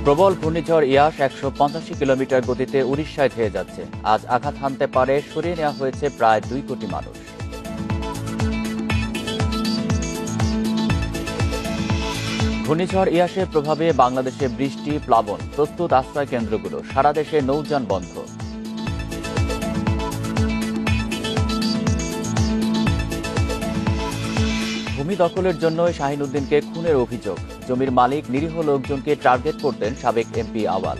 প্রবল ঘূর্ণিঝড় ইয়াস ১৮৫ কিলোমিটার গতিতে উড়িষ্যায় ধেয়ে যাচ্ছে। আজ আঘাত হানতে পারে, সরিয়ে নেওয়া হয়েছে প্রায় ২ কোটি মানুষ। ঘূর্ণিঝড় ইয়াসের প্রভাবে বাংলাদেশে বৃষ্টি, প্লাবন, প্রস্তুত আশ্রয় কেন্দ্রগুলো, সারা দেশে নৌযান বন্ধ। ভূমি দখলের জন্য শাহিনুদ্দিনকে খুনের অভিযোগ। জমির মালিক নিরীহ লোকজনকে টার্গেট করতেন সাবেক এমপি আওয়াল।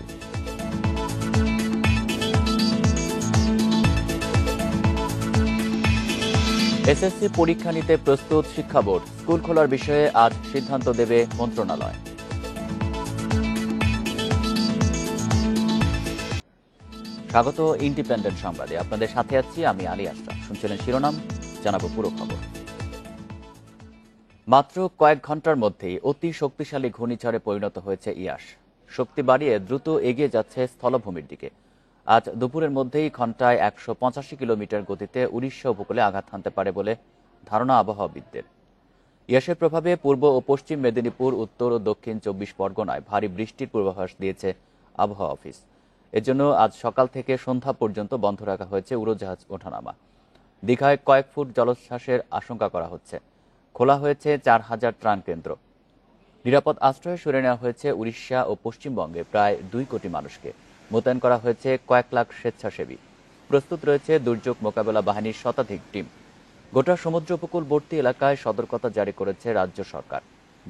এসএসসি পরীক্ষা নিতে প্রস্তুত শিক্ষা বোর্ড। স্কুল খোলার বিষয়ে আজ সিদ্ধান্ত দেবে মন্ত্রণালয়। স্বাগত ইন্ডিপেন্ডেন্ট সংবাদে। আপনাদের সাথে আছি আমি আলী আশরাফ। শুনছিলেন শিরোনাম, জানাবো পুরো খবর। মাত্র কয়েক ঘন্টার মধ্যেই অতি শক্তিশালী ঘূর্ণিঝড়ে পরিণত হয়েছে ইয়াস। শক্তি বাড়িয়ে দ্রুত এগিয়ে যাচ্ছে স্থলভূমির দিকে। আজ দুপুরের মধ্যেই ঘন্টায় ১৮৫ কিলোমিটার গতিতে উড়িষ্যা উপকূলে আঘাত হানতে পারে বলে ধারণা আবহাওয়াবিদদের। ইয়াসের প্রভাবে পূর্ব ও পশ্চিম মেদিনীপুর, উত্তর ও দক্ষিণ ২৪ পরগনায় ভারী বৃষ্টির পূর্বাভাস দিয়েছে আবহাওয়া অফিস। এজন্য আজ সকাল থেকে সন্ধ্যা পর্যন্ত বন্ধ রাখা হয়েছে উড়োজাহাজ ওঠানামা। দীঘায় কয়েক ফুট জলোচ্ছ্বাসের আশঙ্কা করা হচ্ছে। খোলা হয়েছে ৪,০০০ ত্রাণ কেন্দ্র। নিরাপদ আশ্রয়ে সরিয়ে নেওয়া হয়েছে উড়িষ্যা ও পশ্চিমবঙ্গে প্রায় ২ কোটি মানুষকে। মোতায়েন করা হয়েছে কয়েক লাখ স্বেচ্ছাসেবী। প্রস্তুত রয়েছে দুর্যোগ মোকাবেলা বাহিনীর শতাধিক টিম। গোটা সমুদ্র উপকূলবর্তী এলাকায় সতর্কতা জারি করেছে রাজ্য সরকার।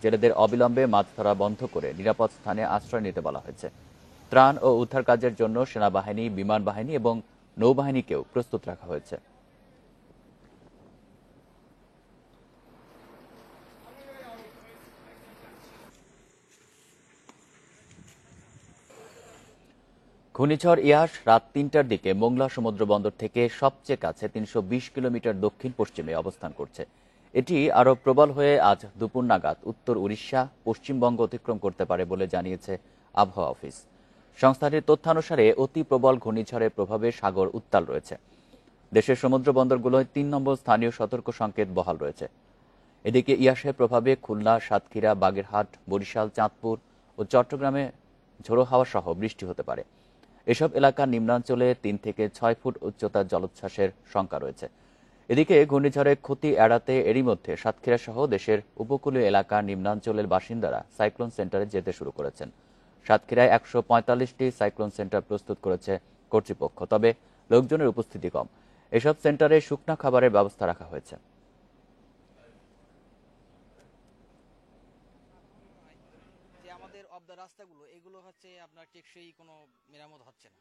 জেলেদের অবিলম্বে মাছ ধরা বন্ধ করে নিরাপদ স্থানে আশ্রয় নিতে বলা হয়েছে। ত্রাণ ও উদ্ধার কাজের জন্য সেনাবাহিনী, বিমান বাহিনী এবং নৌবাহিনীকেও প্রস্তুত রাখা হয়েছে। ঘূর্ণিঝড় ইয়াস রাত ৩টার দিকে মোংলা সমুদ্র বন্দর থেকে সবচেয়ে কাছে ৩২০ কিলোমিটার দক্ষিণ পশ্চিমে অবস্থান করছে। এটি আরও প্রবল হয়ে আজ দুপুর নাগাদ উত্তর উড়িষ্যা, পশ্চিমবঙ্গ অতিক্রম করতে পারে বলে জানিয়েছে আবহাওয়া অফিস। সংস্থাটির তথ্যানুসারে অতি প্রবল ঘূর্ণিঝড়ের প্রভাবে সাগর উত্তাল রয়েছে। দেশের সমুদ্র বন্দরগুলোয় ৩ নম্বর স্থানীয় সতর্ক সংকেত বহাল রয়েছে। এদিকে ইয়াসের প্রভাবে খুলনা, সাতক্ষীরা, বাগেরহাট, বরিশাল, চাঁদপুর ও চট্টগ্রামে ঝোড়ো হাওয়া সহ বৃষ্টি হতে পারে। এসব এলাকার নিম্নাঞ্চলে ৩ থেকে ৬ ফুট উচ্চতার জলোচ্ছ্বাসের শঙ্কা রয়েছে। এদিকে ঘূর্ণিঝড়ের ক্ষতি এড়াতে এরই মধ্যে সাতক্ষীরা সহ দেশের উপকূলীয় এলাকার নিম্নাঞ্চলের বাসিন্দারা সাইক্লোন সেন্টারে যেতে শুরু করেছেন। সাতক্ষীরায় ১৪৫টি সাইক্লোন সেন্টার প্রস্তুত করেছে কর্তৃপক্ষ, তবে লোকজনের উপস্থিতি কম। এসব সেন্টারে শুকনো খাবারের ব্যবস্থা রাখা হয়েছে। আমাদের অবদা রাস্তাগুলো এগুলো হচ্ছে আপনার টেকসই কোনো মেরামত হচ্ছে না।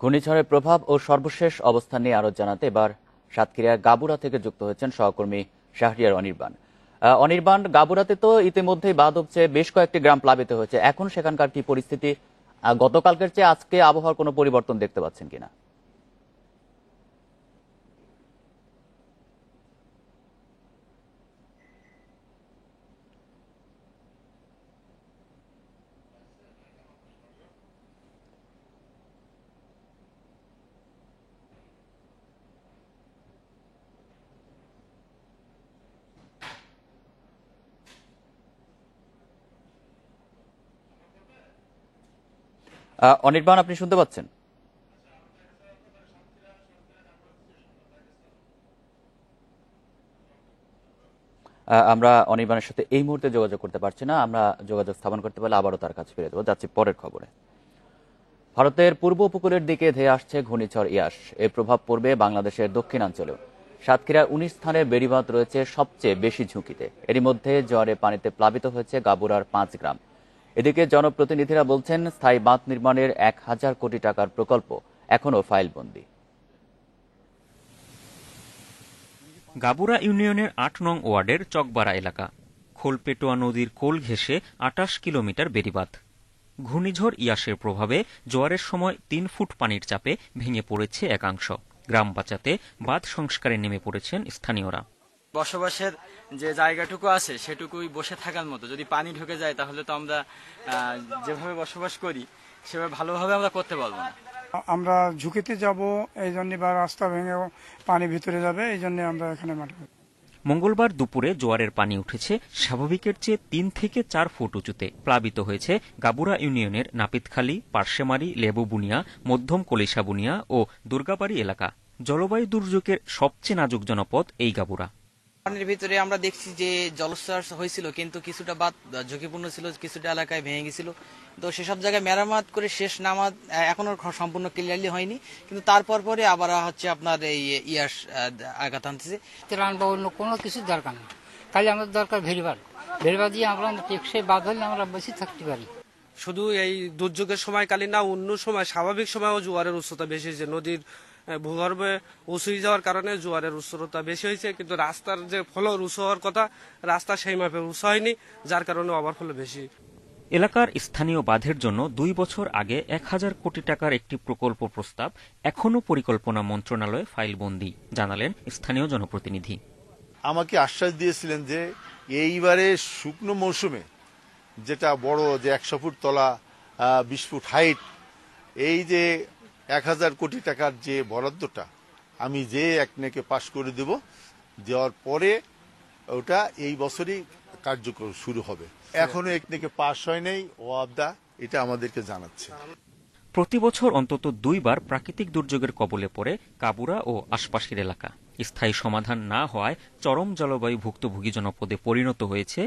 ঘূর্ণিঝড়ের প্রভাব ও সর্বশেষ অবস্থান নিয়ে আরো জানাতে এবার সাতক্ষীরার গাবুরা থেকে যুক্ত হয়েছেন সহকর্মী শাহরিয়ার অনির্বাণ। অনির্বাণ, গাবুরাতে তো ইতিমধ্যেই বাদ হচ্ছে, বেশ কয়েকটি গ্রাম প্লাবিত হয়েছে। এখন সেখানকার কি পরিস্থিতি? গতকালকের চেয়ে আজকে আবহাওয়ার কোনো পরিবর্তন দেখতে পাচ্ছেন কিনা? অনির্বাণ, আপনি শুনতে পাচ্ছেন? আমরা অনির্বাণের সাথে এই মুহূর্তে যোগাযোগ করতে পারছি না। আমরা যোগাযোগ স্থাপন করতে পারলে আবারও তার কাছে ফিরে দেবো। যাচ্ছি পরের খবরে। ভারতের পূর্ব উপকূলের দিকে ধেয়ে আসছে ঘূর্ণিঝড় ইয়াস। এর প্রভাব পড়বে বাংলাদেশের দক্ষিণাঞ্চলেও। সাতক্ষীরার ১৯ স্থানের বেড়িবাঁধ রয়েছে সবচেয়ে বেশি ঝুঁকিতে। এরই মধ্যে জোয়ারে পানিতে প্লাবিত হয়েছে গাবুরার ৫ গ্রাম। এদিকে জনপ্রতিনিধিরা বলছেন, স্থায়ী বাঁধ নির্মাণের ১,০০০ কোটি টাকার প্রকল্প এখনও ফাইলবন্দী। গাবুরা ইউনিয়নের ৮ নং ওয়ার্ডের চকবাড়া এলাকা। খোলপেটোয়া নদীর কোল ঘেঁষে ২৮ কিলোমিটার বেড়িবাঁধ। ঘূর্ণিঝড় ইয়াসের প্রভাবে জোয়ারের সময় ৩ ফুট পানির চাপে ভেঙে পড়েছে একাংশ। গ্রাম বাঁচাতে বাঁধ সংস্কারে নেমে পড়েছেন স্থানীয়রা। বসবাসের যে জায়গাটুকু আছে সেটুকুই বসে থাকার মতো। যদি পানি ঢুকে যায় তাহলে তো আমরা যেভাবে বসবাস করি সেভাবে ভালোভাবে আমরা করতে পারবো না। আমরা ঝুঁকিতে যাব, এই জন্য বা রাস্তা ভেঙে পানি ভিতরে যাবে, এই জন্য আমরা এখানে মাটি। মঙ্গলবার দুপুরে জোয়ারের পানি উঠেছে স্বাভাবিকের চেয়ে ৩ থেকে ৪ ফুট উঁচুতে। প্লাবিত হয়েছে গাবুরা ইউনিয়নের নাপিতখালী, পার্শেমারি, লেবুবুনিয়া, মধ্যম কলিশাবুনিয়া ও দুর্গাবাড়ি এলাকা। জলবায়ু দুর্যোগের সবচেয়ে নাজুক জনপদ এই গাবুরা। পানির ভিতরে আমরা দেখছি যে জলোচ্ছ্বাস হয়েছিল, কিন্তু কিছুটা বাদ ঝুঁকিপূর্ণ ছিল, কিছুটা এলাকায় ভেঙে গেছিল। তো সেসব জায়গায় মেরামত করে শেষ নামাজ এখনো সম্পূর্ণ ক্লিয়ারলি হয়নি, কিন্তু তারপর পরে আবার হচ্ছে আপনার এই ইয়াস আঘাত আনতেছে। ত্রাণ বা অন্য কোনো কিছু দরকার নেই, খালি আমাদের দরকার ভেরিবাদ। ভেরিবাদ দিয়ে আমরা টেকসই বাদ হলে আমরা বেশি থাকতে পারি। শুধু এই দুর্যোগের সময়কালীন না, অন্য সময় স্বাভাবিক সময়ও জোয়ারের উচ্চতা বেশি হয়েছে। নদীর ভূগর্ভে উঁচু যাওয়ার কারণে জোয়ারের উচ্চতা বেশি হয়েছে, কিন্তু রাস্তার যে ফ্লোর উঁচু হওয়ার কথা, রাস্তা সেই মাপে উঁচু হয়নি, যার কারণে ওভারফ্লো বেশি। এলাকার স্থানীয় বাঁধের জন্য ২ বছর আগে ১,০০০ কোটি টাকার একটি প্রকল্প প্রস্তাব এখনও পরিকল্পনা মন্ত্রণালয়ে ফাইলবন্দি, জানালেন স্থানীয় জনপ্রতিনিধি। আমাকে আশ্বাস দিয়েছিলেন যে এইবারে শুকনো মৌসুমে যেটা বড়, যে ১০০ ফুট তলা, ২০ ফুট হাইট, এই যে ১,০০০ কোটি টাকার যে বরাদ্দটা আমি যে একনেকে পাশ করে দেওয়ার পরে ওটা এই বছরই কার্যক্রম শুরু হবে। এখনো একনেকে পাশ হয় নাই, ওয়াবদা এটা আমাদেরকে জানাচ্ছে। প্রতি বছর অন্তত ২ বার প্রাকৃতিক দুর্যোগের কবলে পড়ে গাবুরা ও আশপাশের এলাকা। স্থায়ী সমাধান না হওয়ায় চরম জলবায়ু ভুক্তভোগী জনপদে পরিণত হয়েছে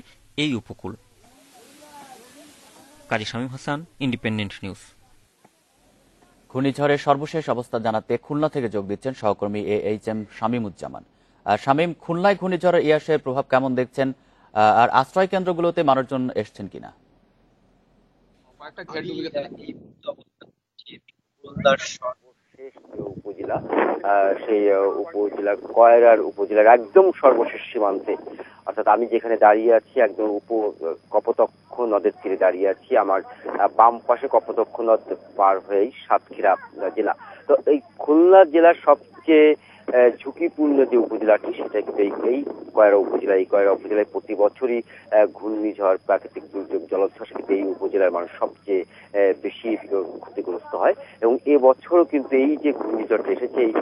এই উপকূল। কাজী শামীম হাসান, ইন্ডিপেন্ডেন্ট নিউজ। ঘূর্ণিঝড়ের সর্বশেষ অবস্থা জানাতে খুলনা থেকে যোগ দিচ্ছেন সহকর্মী AHM শামীমুজ্জামান। শামীম, খুলনায় ঘূর্ণিঝড়ের ইয়াসের প্রভাব কেমন দেখছেন, আর আশ্রয় কেন্দ্রগুলোতে মানুষজন এসছেন কিনা? সর্বশেষ যে উপজেলা, সেই উপজেলা কয়রার উপজেলার একদম সর্বশেষ সীমান্তে, অর্থাৎ আমি যেখানে দাঁড়িয়ে আছি একদম কপোতক্ষ নদের তীরে দাঁড়িয়ে আছি। আমার বাম পাশে কপোতক্ষ নদ পার হয়েই সাতক্ষীরা জেলা। তো এই খুলনা জেলার সবচেয়ে ঝুঁকিপূর্ণ যে উপজেলাটি, সেটা কিন্তু এই কয়রা উপজেলা। এই কয়রা উপজেলায় প্রতি বছরই ঘূর্ণিঝড়, প্রাকৃতিক দুর্যোগ, জলোচ্ছ্বাস কিন্তু এই উপজেলার মানুষ সবচেয়ে বেশি ক্ষতিগ্রস্ত হয়। এবং এবছরও কিন্তু এই যে ঘূর্ণিঝড়টা এসেছে, এই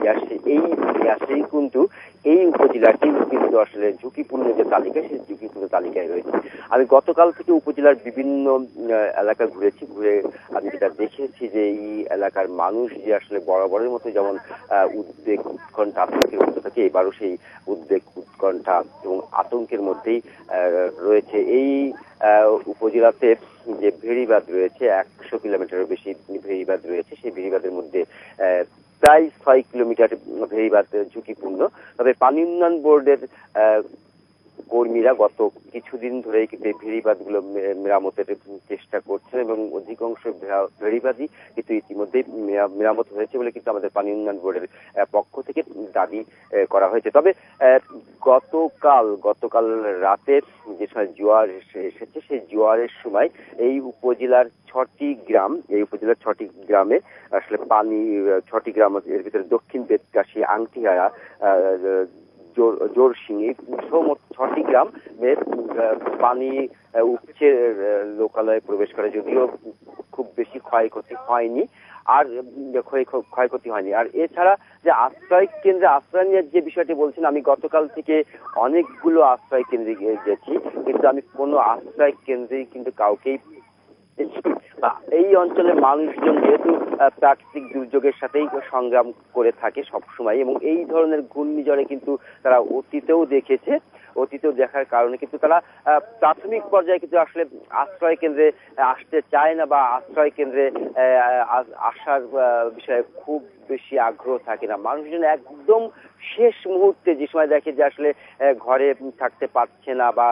ইয়াসেই কিন্তু এই উপজেলাটি কিন্তু আসলে ঝুঁকিপূর্ণ যে তালিকা, সেই ঝুঁকিপূর্ণ তালিকায় রয়েছে। আমি গতকাল থেকে উপজেলার বিভিন্ন এলাকা ঘুরে আমি যেটা দেখেছি যে এই এলাকার মানুষ যে আসলে বরাবরের মতো যেমন উদ্বেগ, উৎকণ্ঠা, আতঙ্কের মধ্যে থাকে, এবারও সেই উদ্বেগ, উৎকণ্ঠা এবং আতঙ্কের মধ্যেই রয়েছে। এই উপজেলাতে যে ভেড়িবাঁধ রয়েছে, ১০০ কিলোমিটারের বেশি ভেড়িবাঁধ রয়েছে। সেই ভেড়িবাঁধের মধ্যে প্রায় ৬ কিলোমিটার ভেড়িবাঁধ ঝুঁকিপূর্ণ। তবে পানি উন্নয়ন বোর্ডের কর্মীরা গত কিছুদিন ধরেই কিন্তু এই ভেড়িবাঁধগুলো মেরামতের চেষ্টা করছেন এবং অধিকাংশ ভেড়িবাঁধই কিন্তু ইতিমধ্যেই মেরামত হয়েছে বলে কিন্তু আমাদের পানি উন্নয়ন বোর্ডের পক্ষ থেকে দাবি করা হয়েছে। তবে গতকাল রাতে যে সময় জোয়ার এসেছে, সেই জোয়ারের সময় এই উপজেলার ৬টি গ্রামে আসলে পানি, 6টি গ্রাম, এর ভিতরে দক্ষিণ বেতকাশি, আংটিহারা, জোরসিংহি, 6টি গ্রাম পানি উপচে লোকালয়ে প্রবেশ করে। যদিও খুব বেশি ক্ষয়ক্ষতি হয়নি, আর এছাড়া যে আশ্রয় কেন্দ্রে আশ্রয় নেওয়ার যে বিষয়টি বলছেন, আমি গতকাল থেকে অনেকগুলো আশ্রয় কেন্দ্রে গেছি, কিন্তু আমি কোনো আশ্রয় কেন্দ্রে কিন্তু কাউকেই এই অঞ্চলের মানুষজন যেহেতু প্রাকৃতিক দুর্যোগের সাথেই সংগ্রাম করে থাকে সবসময়, এবং এই ধরনের ঘূর্ণিঝড়ে কিন্তু তারা অতীতেও দেখার কারণে কিন্তু তারা প্রাথমিক পর্যায়ে কিন্তু আসলে আশ্রয় কেন্দ্রে আসতে চায় না, বা আশ্রয় কেন্দ্রে আসার বিষয়ে খুব বেশি আগ্রহ থাকে না। মানুষজন একদম শেষ মুহূর্তে যে সময় দেখে যে আসলে ঘরে থাকতে পারছে না বা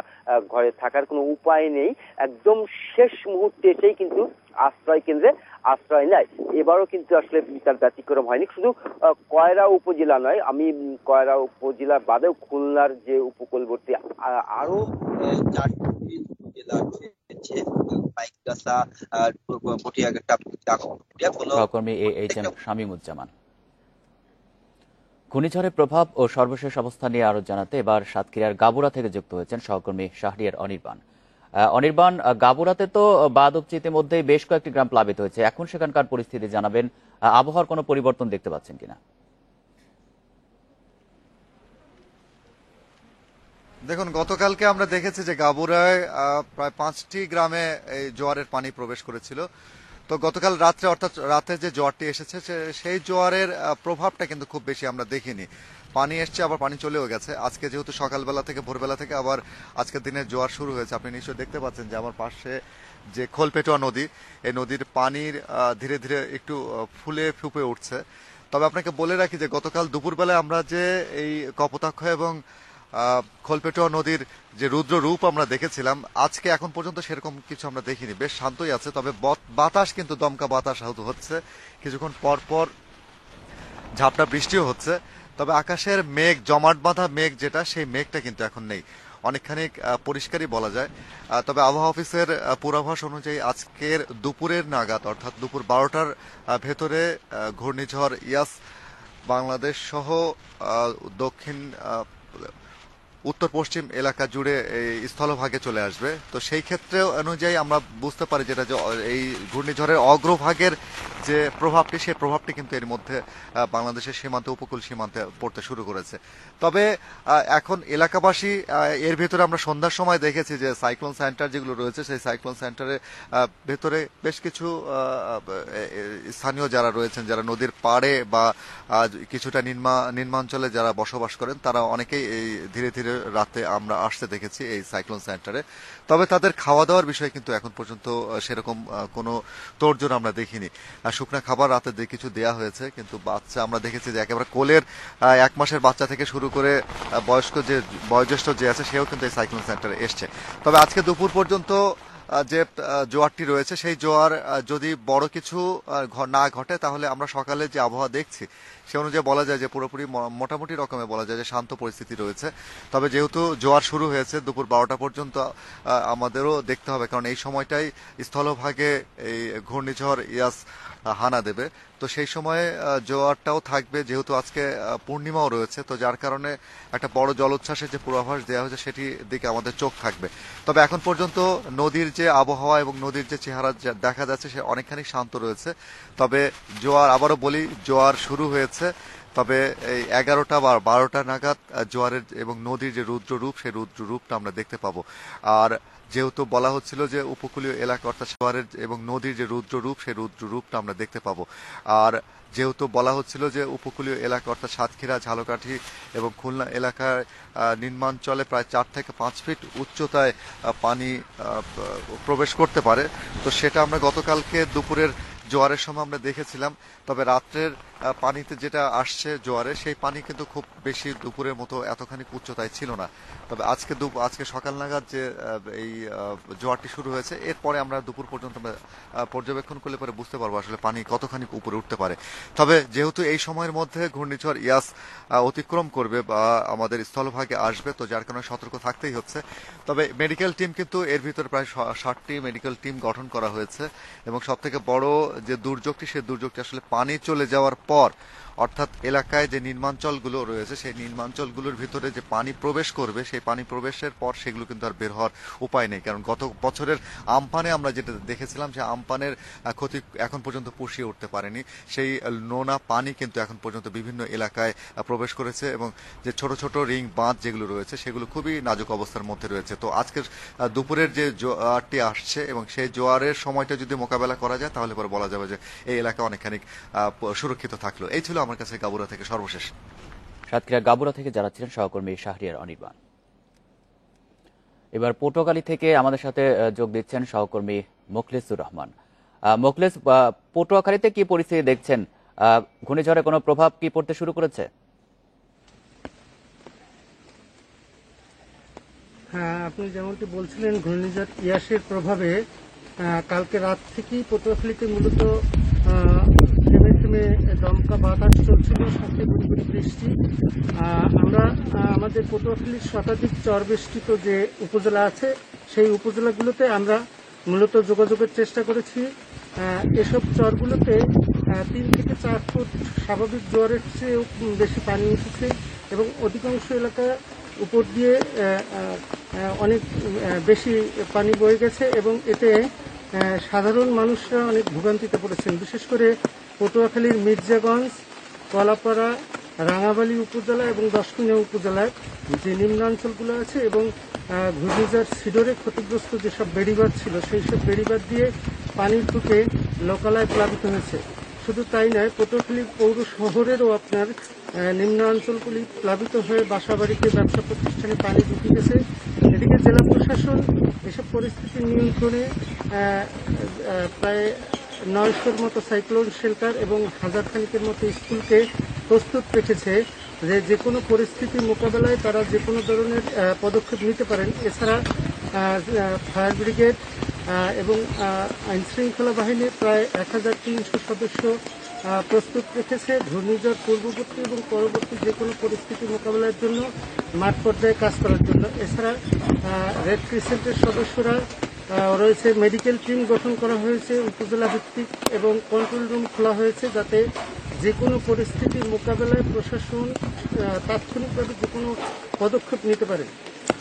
ঘরে থাকার কোনো উপায় নেই, একদম শেষ মুহূর্তে এসেই কিন্তু আশ্রয় কেন্দ্রে আশ্রয় নেয়। এবারও কিন্তু আসলে তার ব্যতিক্রম হয়নি। শুধু কয়রা উপজেলা নয়, আমি কয়রা উপজেলা বাদেও খুলনার যে উপকূলবর্তী আরো 4টি উপজেলা রয়েছে, পাইকগাছা, সহকর্মী এইচ.এম. শামীমুজ্জামান। ঘূর্ণিঝড়ের প্রভাব ও সর্বশেষ অবস্থা নিয়ে আরো জানাতে এবার সাতক্ষীরার গাবুরা থেকে যুক্ত হয়েছেন সহকর্মী শাহরিয়ার অনির্বাণ। অনির্বাণ, গাবুরাতে তো বাদবচি ইতিমধ্যেই বেশ কয়েকটি গ্রাম প্লাবিত হয়েছে, এখন সেখানকার পরিস্থিতি জানাবেন, আবহাওয়ার কোনো পরিবর্তন দেখতে পাচ্ছেন কিনা? দেখুন, গতকালকে আমরা দেখেছি যে গাবুরায় প্রায় 5টি গ্রামে এই জোয়ারের পানি প্রবেশ করেছিল। তো গতকাল রাত্রে, অর্থাৎ রাতে যে জোয়ারটি এসেছে সেই জোয়ারের প্রভাবটা কিন্তু খুব বেশি আমরা দেখিনি। পানি এসছে, আবার পানি চলেও গেছে। আজকে যেহেতু সকালবেলা থেকে ভোরবেলা থেকে আবার আজকের দিনে জোয়ার শুরু হয়েছে, আপনি নিশ্চয়ই দেখতে পাচ্ছেন যে আমার পাশে যে খোলপেটুয়া নদী, এই নদীর পানির ধীরে ধীরে একটু ফুলে ফুপে উঠছে। তবে আপনাকে বলে রাখি যে গতকাল দুপুরবেলায় আমরা যে এই কপোতাক্ষ এবং খোলপেটুয়া নদীর যে রুদ্র রূপ আমরা দেখেছিলাম, আজকে এখন পর্যন্ত সেরকম কিছু আমরা দেখিনি। বেশ শান্তই আছে, তবে বাতাস কিন্তু দমকা বাতাস হচ্ছে, কিছুক্ষণ পর পর ঝাপটা বৃষ্টিও হচ্ছে। তবে আকাশের মেঘ, জমাট বাঁধা মেঘ যেটা, সেই মেঘটা কিন্তু এখন নেই, অনেকখানি পরিষ্কারই বলা যায়। তবে আবহাওয়া অফিসের পূর্বাভাস অনুযায়ী আজকের দুপুরের নাগাদ, অর্থাৎ দুপুর 12টার ভেতরে ঘূর্ণিঝড় ইয়াস বাংলাদেশ সহ দক্ষিণ উত্তর পশ্চিম এলাকা জুড়ে এই স্থলভাগে চলে আসবে। তো সেই ক্ষেত্রে অনুযায়ী আমরা বুঝতে পারি যেটা যে এই ঘূর্ণিঝড়ের অগ্রভাগের যে প্রভাবটি, সেই প্রভাবটি কিন্তু এর মধ্যে বাংলাদেশের সীমান্তে, উপকূল সীমান্তে পড়তে শুরু করেছে। তবে এখন এলাকাবাসী, এর ভেতরে আমরা সন্ধ্যার সময় দেখেছি যে সাইক্লোন সেন্টার যেগুলো রয়েছে, সেই সাইক্লোন সেন্টারের ভেতরে বেশ কিছু স্থানীয় যারা রয়েছেন, যারা নদীর পাড়ে বা কিছুটা নিম্নাঞ্চলে যারা বসবাস করেন, তারা অনেকেই এই ধীরে ধীরে রাতে আমরা আসতে দেখেছি এই সাইক্লোন সেন্টারে। তবে তাদের খাওয়া দাওয়ার বিষয়ে কিন্তু এখন পর্যন্ত সেরকম কোনো তোড়জোড় আমরা দেখিনি। শুকনা খাবার রাতে কিছু দেয়া হয়েছে, কিন্তু বাচ্চা আমরা দেখেছি যে একেবারে কোলের 1 মাসের বাচ্চা থেকে শুরু করে বয়োজ্যেষ্ঠ যে আছে, সেও কিন্তু এই সাইক্লোন সেন্টারে এসছে। তবে আজকে দুপুর পর্যন্ত যে জোয়ারটি রয়েছে, সেই জোয়ার যদি বড় কিছু না ঘটে, তাহলে আমরা সকালে যে আবহাওয়া দেখছি সে অনুযায়ী বলা যায় যে পুরোপুরি মোটামুটি রকমে বলা যায় যে শান্ত পরিস্থিতি রয়েছে। তবে যেহেতু জোয়ার শুরু হয়েছে দুপুর 12টা পর্যন্ত, আমাদেরও দেখতে হবে, কারণ এই সময়টাই স্থলভাগে এই ঘূর্ণিঝড় ইয়াস হানা দেবে। তো সেই সময়ে জোয়ারটাও থাকবে, যেহেতু আজকে পূর্ণিমাও রয়েছে, তো যার কারণে একটা বড় জলোচ্ছ্বাসের যে পূর্বাভাস দেওয়া হয়েছে সেটির দিকে আমাদের চোখ থাকবে। তবে এখন পর্যন্ত নদীর যে আবহাওয়া এবং নদীর যে চেহারা দেখা যাচ্ছে, সে অনেকখানি শান্ত রয়েছে। তবে জোয়ার, আবারও বলি, জোয়ার শুরু হয়েছে, তবে এই 11টা বা 12টা নাগাদ জোয়ারের এবং নদীর যে রুদ্র রূপ, সেই রুদ্র রূপটা আমরা দেখতে পাবো। আর যেহেতু বলা হচ্ছিল যে উপকূলীয় এলাকা, অর্থাৎ জোয়ারের এবং নদীর যে রুদ্র রূপ, সেই রুদ্র রূপটা আমরা দেখতে পাবো। আর যেহেতু বলা হচ্ছিল যে উপকূলীয় এলাকা, অর্থাৎ সাতক্ষীরা, ঝালকাঠি এবং খুলনা এলাকার নিম্নাঞ্চলে প্রায় 4 থেকে 5 ফিট উচ্চতায় পানি প্রবেশ করতে পারে, তো সেটা আমরা গতকালকে দুপুরের জোয়ারের সময় আমরা দেখেছিলাম। তবে রাত্রের পানিতে যেটা আসছে জোয়ারে, সেই পানি কিন্তু খুব বেশি দুপুরের মতো এতখানি উচ্চতায় ছিল না। তবে আজকে সকাল নাগাদ যে এই জোয়ারটি শুরু হয়েছে, এরপরে আমরা দুপুর পর্যন্ত পর্যবেক্ষণ করলে পরে বুঝতে পারবো আসলে পানি কতখানি উপরে উঠতে পারে। তবে যেহেতু এই সময়ের মধ্যে ঘূর্ণিঝড় ইয়াস অতিক্রম করবে বা আমাদের স্থলভাগে আসবে, তো যার কারণে সতর্ক থাকতেই হচ্ছে। তবে মেডিকেল টিম কিন্তু এর ভিতরে প্রায় 60টি মেডিকেল টিম গঠন করা হয়েছে, এবং সব থেকে বড় যে দুর্যোগটি, সেই দুর্যোগটি আসলে পানি চলে যাওয়ার পর, অর্থাৎ এলাকায় যে নির্মাঞ্চলগুলো রয়েছে, সেই নির্মাঞ্চলগুলোর ভিতরে যে পানি প্রবেশ করবে, সেই পানি প্রবেশের পর সেগুলো কিন্তু আর বের হওয়ার উপায় নেই। কারণ গত বছরের আমপানে আমরা যেটা দেখেছিলাম, যে আমপানের ক্ষতি এখন পর্যন্ত পুষিয়ে উঠতে পারেনি। সেই নোনা পানি কিন্তু এখন পর্যন্ত বিভিন্ন এলাকায় প্রবেশ করেছে, এবং যে ছোট ছোট রিং বাঁধ যেগুলো রয়েছে, সেগুলো খুবই নাজুক অবস্থার মধ্যে রয়েছে। তো আজকের দুপুরের যে জোয়ারটি আসছে, এবং সেই জোয়ারের সময়টা যদি মোকাবেলা করা যায়, তাহলে পরে বলা যাবে যে এই এলাকা অনেকখানি সুরক্ষিত থাকলো। এই ছিল আমার কাছে গাবুরা থেকে সর্বশেষ। সাতক্ষীরা গাবুরা থেকে যারা ছিলেন সহকর্মী শাহরিয়ার অনির্বাণ। এবার পটুয়াখালী থেকে আমাদের সাথে যোগ দিচ্ছেন সহকর্মী মোখলেসুর রহমান। মোখলেস, পটুয়াখালীতে কি পরিস্থিতি দেখছেন? ঘূর্ণিঝড়ে কোনো প্রভাব কি পড়তে শুরু করেছে? হ্যাঁ, আপনি যেমনটি বলছিলেন ঘূর্ণিঝড় ইয়াসের প্রভাবে কালকে রাত থেকেই পটুয়াখালীতে মূলত থেমে থেমে দমকা বাতাস চলছিল, সাথে গুড়ি গুড়ি বৃষ্টি। আমরা আমাদের পটুয়াখালীর শতাধিক চরবেষ্টিত যে উপজেলা আছে সেই উপজেলাগুলোতে আমরা মূলত যোগাযোগের চেষ্টা করেছি। এসব চরগুলোতে 3 থেকে 4 ফুট স্বাভাবিক জোয়ারের চেয়েও বেশি পানি উঠেছে এবং অধিকাংশ এলাকা উপর দিয়ে অনেক বেশি পানি বয়ে গেছে এবং এতে সাধারণ মানুষরা অনেক ভোগান্তিতে পড়েছেন। বিশেষ করে পটুয়াখালীর মির্জাগঞ্জ, কলাপাড়া, রাঙাবালি উপজেলা এবং দশমিনা উপজেলার যে নিম্নাঞ্চলগুলো আছে এবং ঘূর্ণিঝড় সিডরে ক্ষতিগ্রস্ত যেসব বেড়িবাঁধ ছিল সেই সব বেড়িবাঁধ দিয়ে পানি ঢুকে লোকালয় প্লাবিত হয়েছে। শুধু তাই নয়, পটুয়াখালী পৌর শহরেরও আপনার নিম্ন অঞ্চলগুলি প্লাবিত হয়ে বাসাবাড়িতে, ব্যবসা প্রতিষ্ঠানে পানি ঢুকে গেছে। এদিকে জেলা প্রশাসন এসব পরিস্থিতি নিয়ন্ত্রণে প্রায় 900-র মতো সাইক্লোন শেল্টার এবং 1000 খানিকের মতো স্কুলকে প্রস্তুত রেখেছে যে কোনো পরিস্থিতি মোকাবেলায় তারা যে কোনো ধরনের পদক্ষেপ নিতে পারেন। এছাড়া ফায়ার ব্রিগেড এবং আইনশৃঙ্খলা বাহিনীর প্রায় 1300 সদস্য প্রস্তুত রেখেছে ঘূর্ণিঝড় পূর্ববর্তী এবং পরবর্তী যে কোনো পরিস্থিতি মোকাবেলার জন্য মাঠ পর্যায়ে কাজ করার জন্য। এছাড়া রেড ক্রিসেন্টের সদস্যরা রয়েছে, মেডিকেল টিম গঠন করা হয়েছে উপজেলা ভিত্তিক এবং কন্ট্রোল রুম খোলা হয়েছে যাতে যে কোনো পরিস্থিতি মোকাবেলায় প্রশাসন তাৎক্ষণিকভাবে যে কোনো পদক্ষেপ নিতে পারে।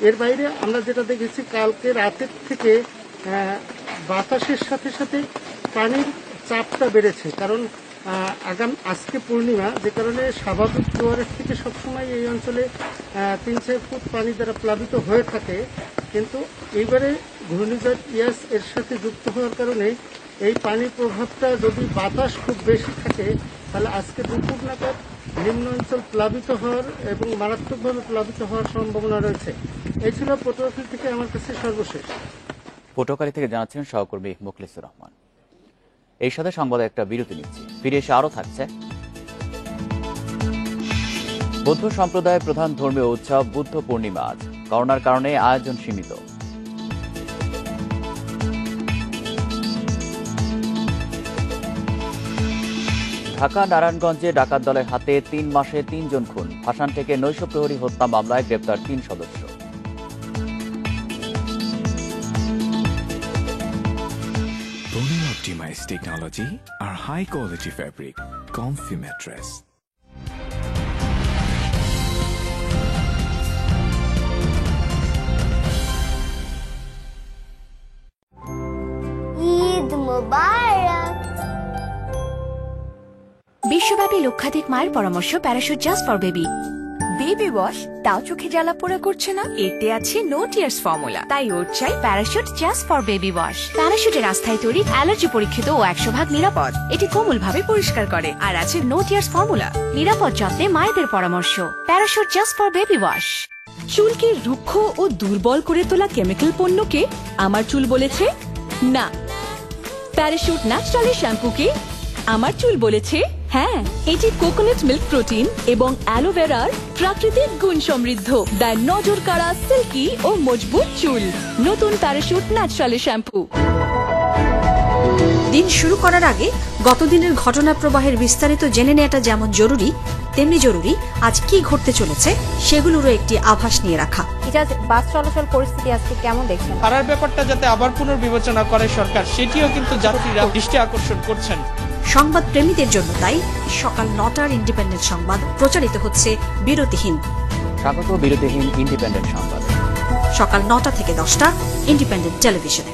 এর বাইরে আমরা যেটা দেখেছি, কালকে রাতের থেকে বাতাসের সাথে সাথে পানির চাপটা বেড়েছে, কারণ আজকে পূর্ণিমা, যে কারণে স্বাভাবিক জোয়ারের থেকে সবসময় এই অঞ্চলে 3-4 ফুট পানি দ্বারা প্লাবিত হয়ে থাকে, কিন্তু এইবারে ঘূর্ণিঝড় ইয়াস এর সাথে যুক্ত হওয়ার কারণে এই পানির প্রভাবটা যদি বাতাস খুব বেশি থাকে তাহলে আজকে দুপুর নাগাদ নিম্ন অঞ্চল প্লাবিত হওয়ার এবং মারাত্মকভাবে প্লাবিত হওয়ার সম্ভাবনা রয়েছে। এই ছিল পটুয়াখালী থেকে আমার কাছে সর্বশেষ। পটুয়াখালী থেকে জানাচ্ছেন সহকর্মী মুখলিসুর রহমান। এই সাথে সংবাদে একটা বিরতি নিচ্ছি, ফিরে এসে আরো থাকছে। বৌদ্ধ সম্প্রদায়ের প্রধান ধর্মীয় উৎসব বুদ্ধ পূর্ণিমা আজ। করোনার কারণে আয়োজন সীমিত। ঢাকা নারায়ণগঞ্জে ডাকাত দলের হাতে 3 মাসে 3 জন খুন। ভাসান থেকে নৈশ প্রহরী হত্যা মামলায় গ্রেপ্তার 3 সদস্য। Bone optimized technology, our high quality fabric, comfy mattress. Eid মুবারক। বিশ্বব্যাপী লক্ষাধিক মায়ের পরামর্শ parachute just for baby. Baby wash, তাও চোখে জ্বালা পোড়া করছে না? এতে আছে নো টিয়ার্স ফর্মুলা, তাই ওর চাই Parachute just for baby wash. প্যারাশুটের আস্থায় তৈরি, অ্যালার্জি পরীক্ষিত ও 100% নিরাপদ। এটি কোমল ভাবে পরিষ্কার করে আর আছে নো টিয়ার্স ফর্মুলা। নিরাপদ যত্নে মায়েদের পরামর্শ, parachute just for baby wash. চুলকে রুক্ষ ও দুর্বল করে তোলা কেমিক্যাল পণ্যকে আমার চুল বলেছে না। প্যারাশুট ন্যাচারাল শ্যাম্পুকে আমার চুল বলেছে হ্যাঁ। এটি কোকোনাট মিল্ক প্রোটিন এবং অ্যালোভেরার প্রাকৃতিক গুণ সমৃদ্ধ, দেয় নজর কাড়া, সিল্কি ও মজবুত চুল। নতুন প্যারাশুট ন্যাচারাল শ্যাম্পু। দিন শুরু করার আগে গত দিনের ঘটনা প্রবাহের বিস্তারিত জেনে নেওয়াটা যেমন জরুরি, তেমনি জরুরি আজ কি ঘটতে চলেছে সেগুলোরও একটি আভাস নিয়ে রাখা। বাস চলাচল পরিস্থিতি আজকে কেমন দেখছেন? ভাড়ার ব্যাপারটা যাতে আবার পুনর্বিবেচনা করে সরকার, সেটিও কিন্তু যাত্রীরা দৃষ্টি আকর্ষণ করছেন। সংবাদ প্রেমীদের জন্য তাই সকাল 9টার ইন্ডিপেন্ডেন্ট সংবাদ প্রচারিত হচ্ছে বিরতিহীন। স্বাগত বিরতিহীন ইন্ডিপেন্ডেন্ট সংবাদ, সকাল 9টা থেকে 10টা ইন্ডিপেন্ডেন্ট টেলিভিশনে।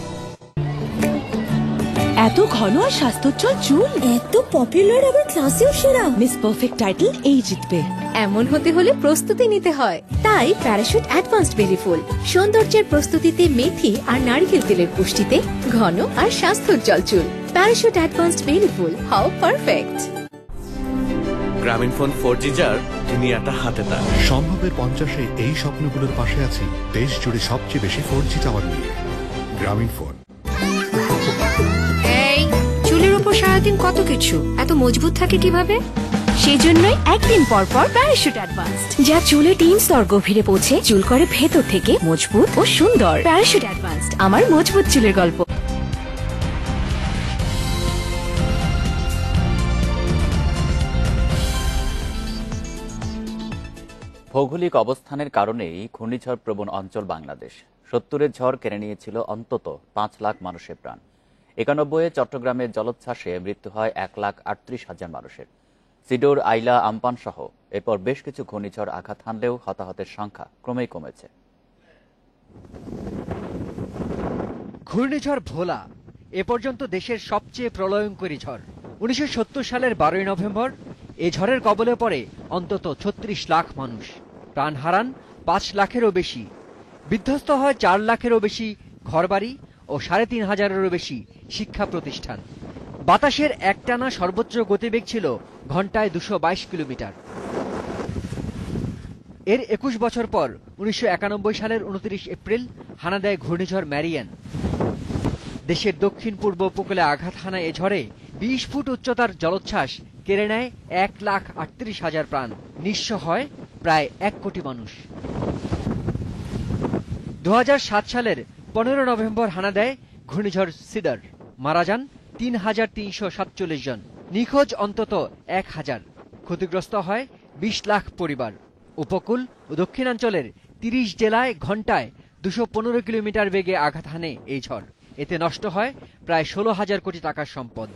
এত ঘন আর স্বাস্থ্যোজ্জ্বল চুল, এত পপুলার আবার ক্লাসেও সেরা, মিস পারফেক্ট টাইটেল এই জিতবে। এমন হতে হলে প্রস্তুতি নিতে হয়, তাই প্যারাশুট অ্যাডভান্সড বেবি ফুল। সৌন্দর্যের প্রস্তুতিতে মেথি আর নারকেল তেলের পুষ্টিতে ঘন আর স্বাস্থ্যোজ্জ্বল চুল। Parachute advanced baby full, how perfect. গ্রামীণ ফোন 4G যার দুনিয়াটা হাতে তার। সম্ভবের 50-এ এই স্বপ্নগুলোর পাশে আছি দেশ জুড়ে সবচেয়ে বেশি 4G টাওয়ার নিয়ে। গ্রামীণ ফোন। এই চুলের উপর সারাদিন কত কিছু এত মজবুত থাকে কিভাবে? সেজন্যই একদিন পর পর প্যারাশুট অ্যাডভান্সড, যা চুলে 3 স্তর গভীরে পৌঁছে চুল করে ভেতর থেকে মজবুত ও সুন্দর। প্যারাশুট অ্যাডভান্সড, আমার মজবুত চুলের গল্প। ভৌগোলিক অবস্থানের কারণেই ঘূর্ণিঝড় প্রবণ অঞ্চল বাংলাদেশ। 70-এর ঝড় কেড়ে নিয়েছিল অন্তত 5 লাখ মানুষের প্রাণ। 91-এ চট্টগ্রামের জলোচ্ছ্বাসে মৃত্যু হয় 1,38,000 মানুষের। সিডোর, আইলা, আমপান সহ এরপর বেশ কিছু ঘূর্ণিঝড় আঘাত হানলেও হতাহতের সংখ্যা ক্রমেই কমেছে। ঘূর্ণিঝড় ভোলা এ পর্যন্ত দেশের সবচেয়ে প্রলয়ঙ্করী ঝড়। 1970 সালের 12 নভেম্বর এ ঝড়ের কবলে পড়ে অন্তত 36 লাখ মানুষ। প্রাণ হারান 5 লাখেরও বেশি, বিধ্বস্ত হয় 4 লাখেরও বেশি ঘরবাড়ি ও 3,500-এরও বেশি শিক্ষা প্রতিষ্ঠান। বাতাসের একটানা সর্বোচ্চ গতিবেগ ছিল ঘন্টায় 222 কিলোমিটার। এর 21 বছর পর 1991 সালের 29 এপ্রিল হানা দেয় ঘূর্ণিঝড় ম্যারিয়ান। দেশের দক্ষিণ পূর্ব উপকূলে আঘাত হানা এ ঝড়ে 20 ফুট উচ্চতার জলোচ্ছ্বাস কেড়ে নেয় 1,38,000 প্রাণ, নিঃস্ব হয় প্রায় 1 কোটি মানুষ। 2007 সালের 15 নভেম্বর হানা দেয় ঘূর্ণিঝড় সিডার, মারা যান 3,347 জন, নিখোঁজ অন্তত 1,000, ক্ষতিগ্রস্ত হয় 20 লাখ পরিবার। উপকূল ও দক্ষিণাঞ্চলের 30 জেলায় ঘন্টায় 215 কিলোমিটার বেগে আঘাত হানে এই ঝড়। এতে নষ্ট হয় প্রায় 16,000 কোটি টাকার সম্পদ।